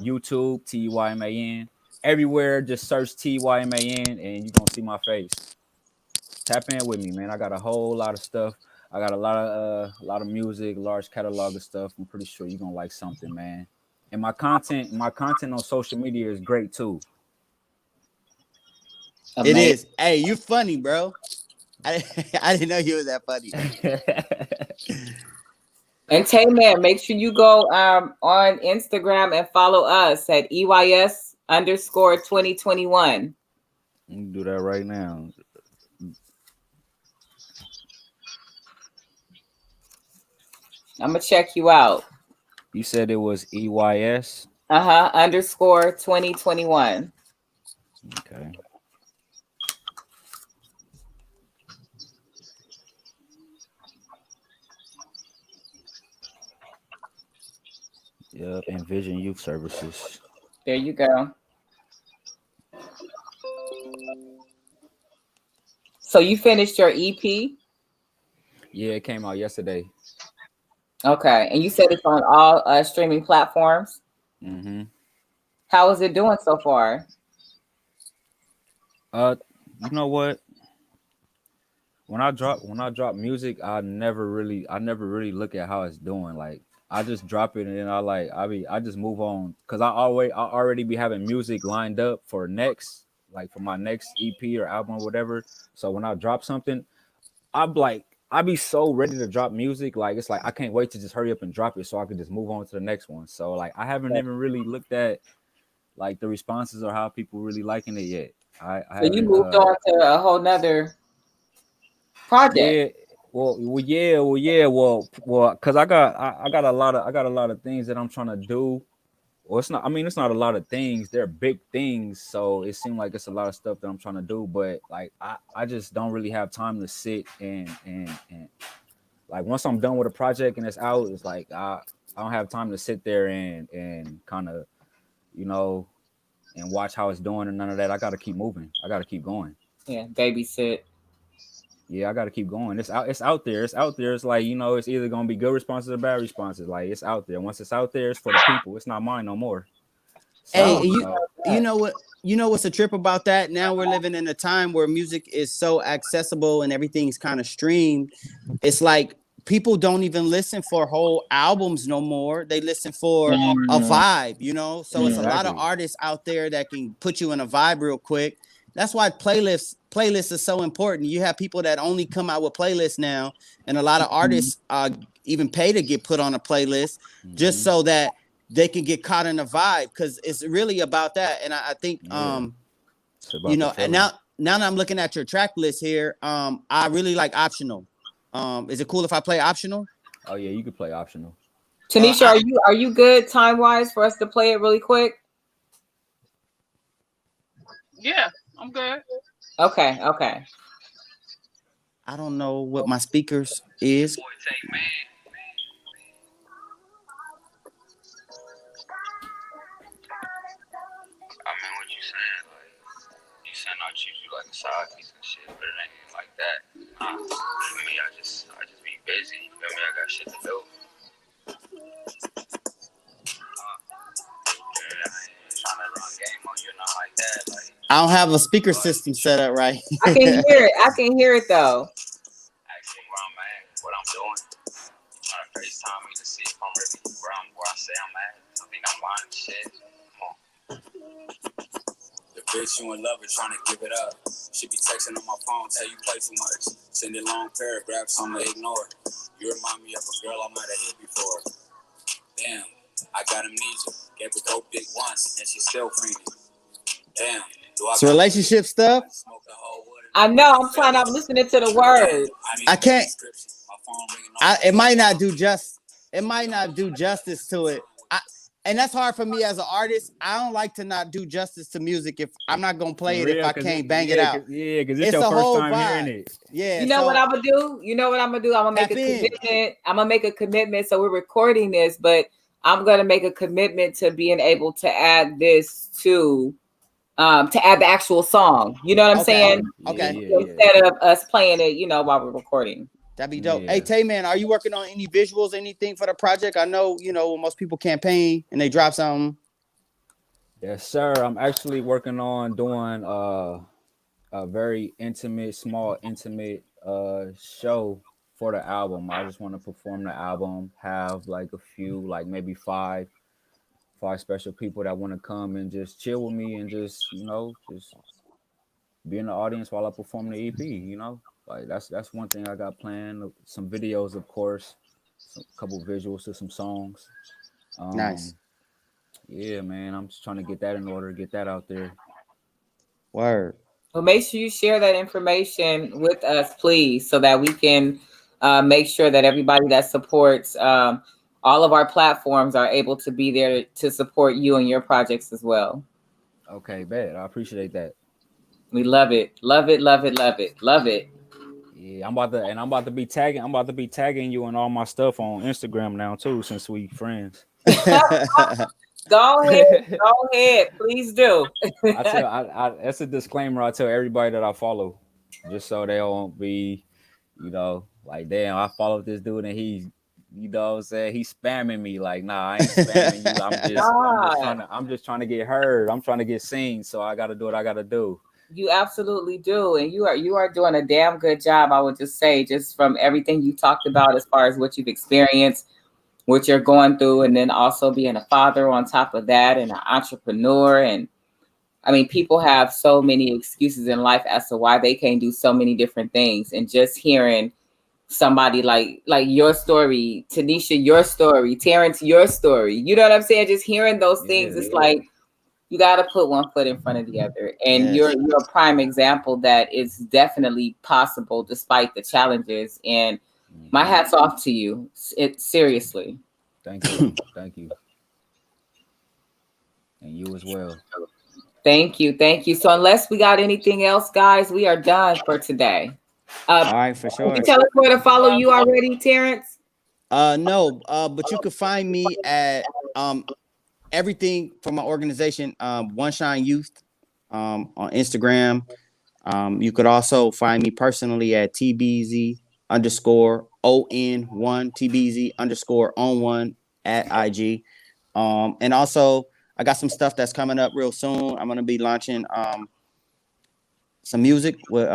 YouTube, TYMAN. Everywhere, just search TYMAN and you're gonna see my face. Tap in with me, man. I got a whole lot of stuff. I got a lot of music, large catalog of stuff. I'm pretty sure you're gonna like something, man. And my content on social media is great too. It is. Hey, you funny, bro. I didn't know you was that funny. And Tay Man, make sure you go on Instagram and follow us at EYS_2021. You can do that right now. I'm gonna check you out. You said it was EYS? _2021. Okay. Yep, Envision Youth Services. There you go. So you finished your EP? Yeah, it came out yesterday. Okay, and you said it's on all streaming platforms. How is it doing so far? You know what? When I drop music, I never really look at how it's doing. Like I just drop it and then I just move on, because I already be having music lined up for next. like for my next EP or album or whatever. So when I drop something, I'm like, I be so ready to drop music. Like it's like I can't wait to just hurry up and drop it so I can just move on to the next one. So like I haven't even really looked at like the responses or how people really liking it yet. I So you haven't moved on to a whole nother project. yeah. Cause I got a lot of things that I'm trying to do. Well, it's not. I mean, it's not a lot of things. They're big things, so it seems like it's a lot of stuff that I'm trying to do. But like, I just don't really have time to sit and like once I'm done with a project and it's out, it's like I don't have time to sit there and kind of you know and watch how it's doing and none of that. I got to keep moving. I got to keep going. Yeah, babysit. Yeah, I got to keep going. It's out. It's out there. It's out there. It's like it's either gonna be good responses or bad responses. Like it's out there. Once it's out there, it's for the people. It's not mine no more. Hey, So you know what? You know what's a trip about that? Now we're living in a time where music is so accessible and everything's kind of streamed. It's like people don't even listen for whole albums no more. They listen for a vibe, So it's a lot of exactly. artists out there that can put you in a vibe real quick. That's why playlists are so important. You have people that only come out with playlists now, and a lot of artists even pay to get put on a playlist just Mm-hmm. so that they can get caught in a vibe, because it's really about that. And I think Yeah, it's about the and feeling. now that I'm looking at your track list here, I really like Optional. Is it cool if I play Optional? Oh yeah, you could play optional. Tanisha, I are you good time wise for us to play it really quick? Yeah, I'm good. Okay, okay. I don't know what my speakers is. I mean, what you saying? Like, you saying I'll treat you like a side piece and shit, but it ain't like that. Nah, for me, I just be busy. You feel me? I got shit to do. Yeah, I ain't trying to run game on you, nothing like that. Like, I don't have a speaker like, system set up right. I can hear it. I can hear it though. actually where I'm at, what I'm doing. You trying to FaceTime me to see if I'm really where I say I'm at. I think I'm lying and shit. Come on. The bitch you in love with trying to give it up. She be texting on my phone, tell you play too much. Sending long paragraphs, I'ma ignore. You remind me of a girl I might have hit before. Damn, I got amnesia. Gave a dope dick once, and she still fiending. Damn, do I It's got relationship stuff. smoke a whole wood? I know. I'm listening to the words. I can't. My phone ringing off. It might not do just. It might not do justice to it. And that's hard for me as an artist. I don't like to not do justice to music if I'm not gonna play For it if real, I can't bang it out. because it's It's your a first whole time hearing vibe. it. Yeah. You know what So I'm gonna do? You know what I'm gonna do? I'm gonna make tap a in. commitment. I'm gonna make a commitment. So we're recording this, but I'm gonna make a commitment to being able to add this to add the actual song. You know what I'm Okay. saying? Okay. Instead of us playing it, while we're recording. That'd be dope. Hey Yeah. Tay man, are you working on any visuals, anything for the project? I know, most people campaign and they drop something. Yes, sir. I'm actually working on doing a very intimate, small, intimate show for the album. I just want to perform the album, have like a few, like maybe five special people that want to come and just chill with me and just, just be in the audience while I perform the EP. Like that's one thing I got planned. Some videos, of course, some couple visuals to some songs. Nice. Yeah, man, I'm just trying to get that in order, get that out there. Word. Well, make sure you share that information with us, please, so that we can make sure that everybody that supports all of our platforms are able to be there to support you and your projects as well. Okay, bet. I appreciate that. We love it. Love it, love it, love it, love it. Yeah, I'm about to be tagging you and all my stuff on Instagram now too, since we friends. Go ahead, please do. That's a disclaimer I tell everybody that I follow, just so they won't be, like, damn, I followed this dude and he's, what I'm saying, he's spamming me. Like, nah, I ain't spamming you. I'm just trying to get heard. I'm trying to get seen. So I got to do what I got to do. You absolutely do, and you are doing a damn good job. I would just say, just from everything you talked about, as far as what you've experienced, what you're going through, and then also being a father on top of that, and an entrepreneur, and I mean, people have so many excuses in life as to why they can't do so many different things. And just hearing somebody like your story, Tanisha, your story, Terrence, your story, you know what I'm saying? Just hearing those things, it's like you got to put one foot in front of the other. And Yes. you're a prime example that it's definitely possible despite the challenges. And my hat's off to you. It seriously. Thank you. Thank you. And you as well. Thank you. Thank you. So unless we got anything else, guys, we are done for today. All right, for Can sure. you tell us where to follow you already, Terrence? No, but you can find me at everything from my organization, One Shine Youth, on Instagram. You could also find me personally at TBZ underscore ON1 TBZ underscore on one at IG. And also I got some stuff that's coming up real soon. I'm gonna be launching some music with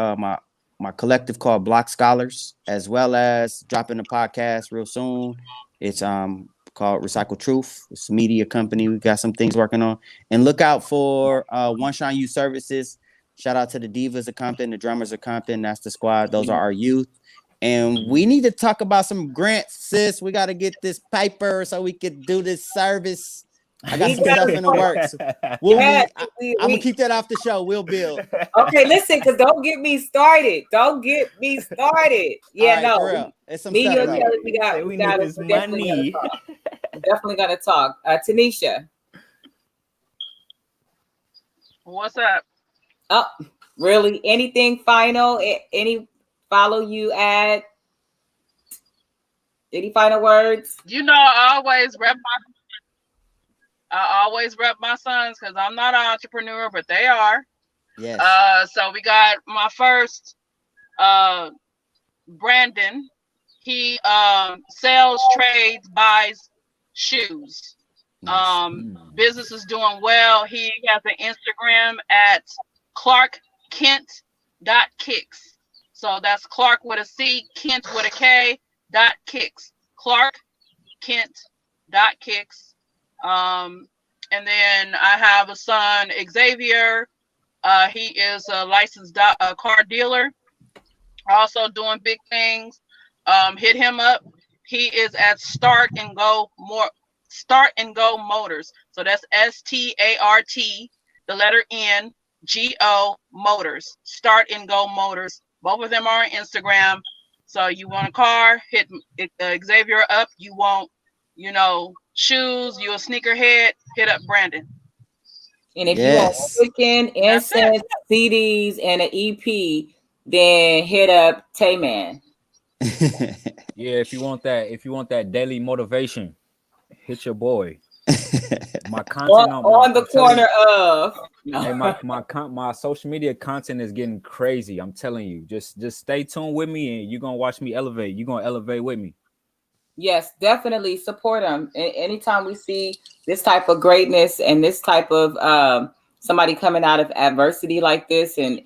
my collective called Block Scholars, as well as dropping a podcast real soon. It's called Recycle Truth. It's a media company. We got some things working on. And look out for One Shine Youth Services. Shout out to the Divas of Compton, the Drummers of Compton. That's the squad. Those are our youth. And we need to talk about some grants, sis. We got to get this paper so we could do this service. I got some stuff in the works. I'm gonna keep that off the show. We'll build. Okay, listen, because don't get me started. Don't get me started. Yeah, right, no. For real. It's some Me, stuff you, though. Kelly, we got this definitely money. definitely gonna talk. Tanisha. What's up? Oh, really? Anything final? Any follow you at? Any final words? You know, I always rep my sons because I'm not an entrepreneur, but they are. Yes. So we got my first, Brandon. He sells, trades, buys shoes. Nice. Business is doing well. He has an Instagram at clarkkent.kicks. So that's Clark with a C, Kent with a K, .kicks. clarkkent.kicks. And then I have a son, Xavier. He is a licensed car dealer, also doing big things. Hit him up. He is at Start and Go Motors. So that's START, the letter N, GO Motors. Start and Go Motors. Both of them are on Instagram. So you want a car, hit Xavier up. You want, shoes, you a sneakerhead, hit up Brandon. And if you want chicken, incense, CDs, and an EP, then hit up Tay-Man. Yeah, if you want that daily motivation, hit your boy. My content on the corner of. Hey, my social media content is getting crazy. I'm telling you, just stay tuned with me, and you're gonna watch me elevate. You're gonna elevate with me. Yes, definitely support them. Anytime we see this type of greatness and this type of somebody coming out of adversity like this, and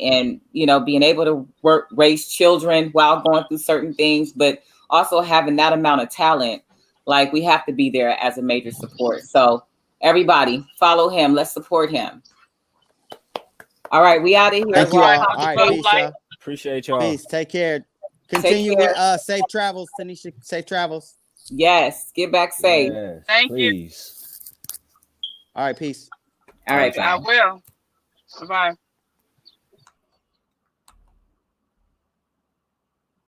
being able to raise children while going through certain things, but also having that amount of talent, like we have to be there as a major support. So everybody follow him. Let's support him. All right, we out of here. Thank you all. All right, peace, y'all. Appreciate y'all. Peace. Take care. Continue with safe travels, Tanisha. Safe travels. Yes, get back safe. Yes, Thank please. you. All right, peace. All right, I will. Bye.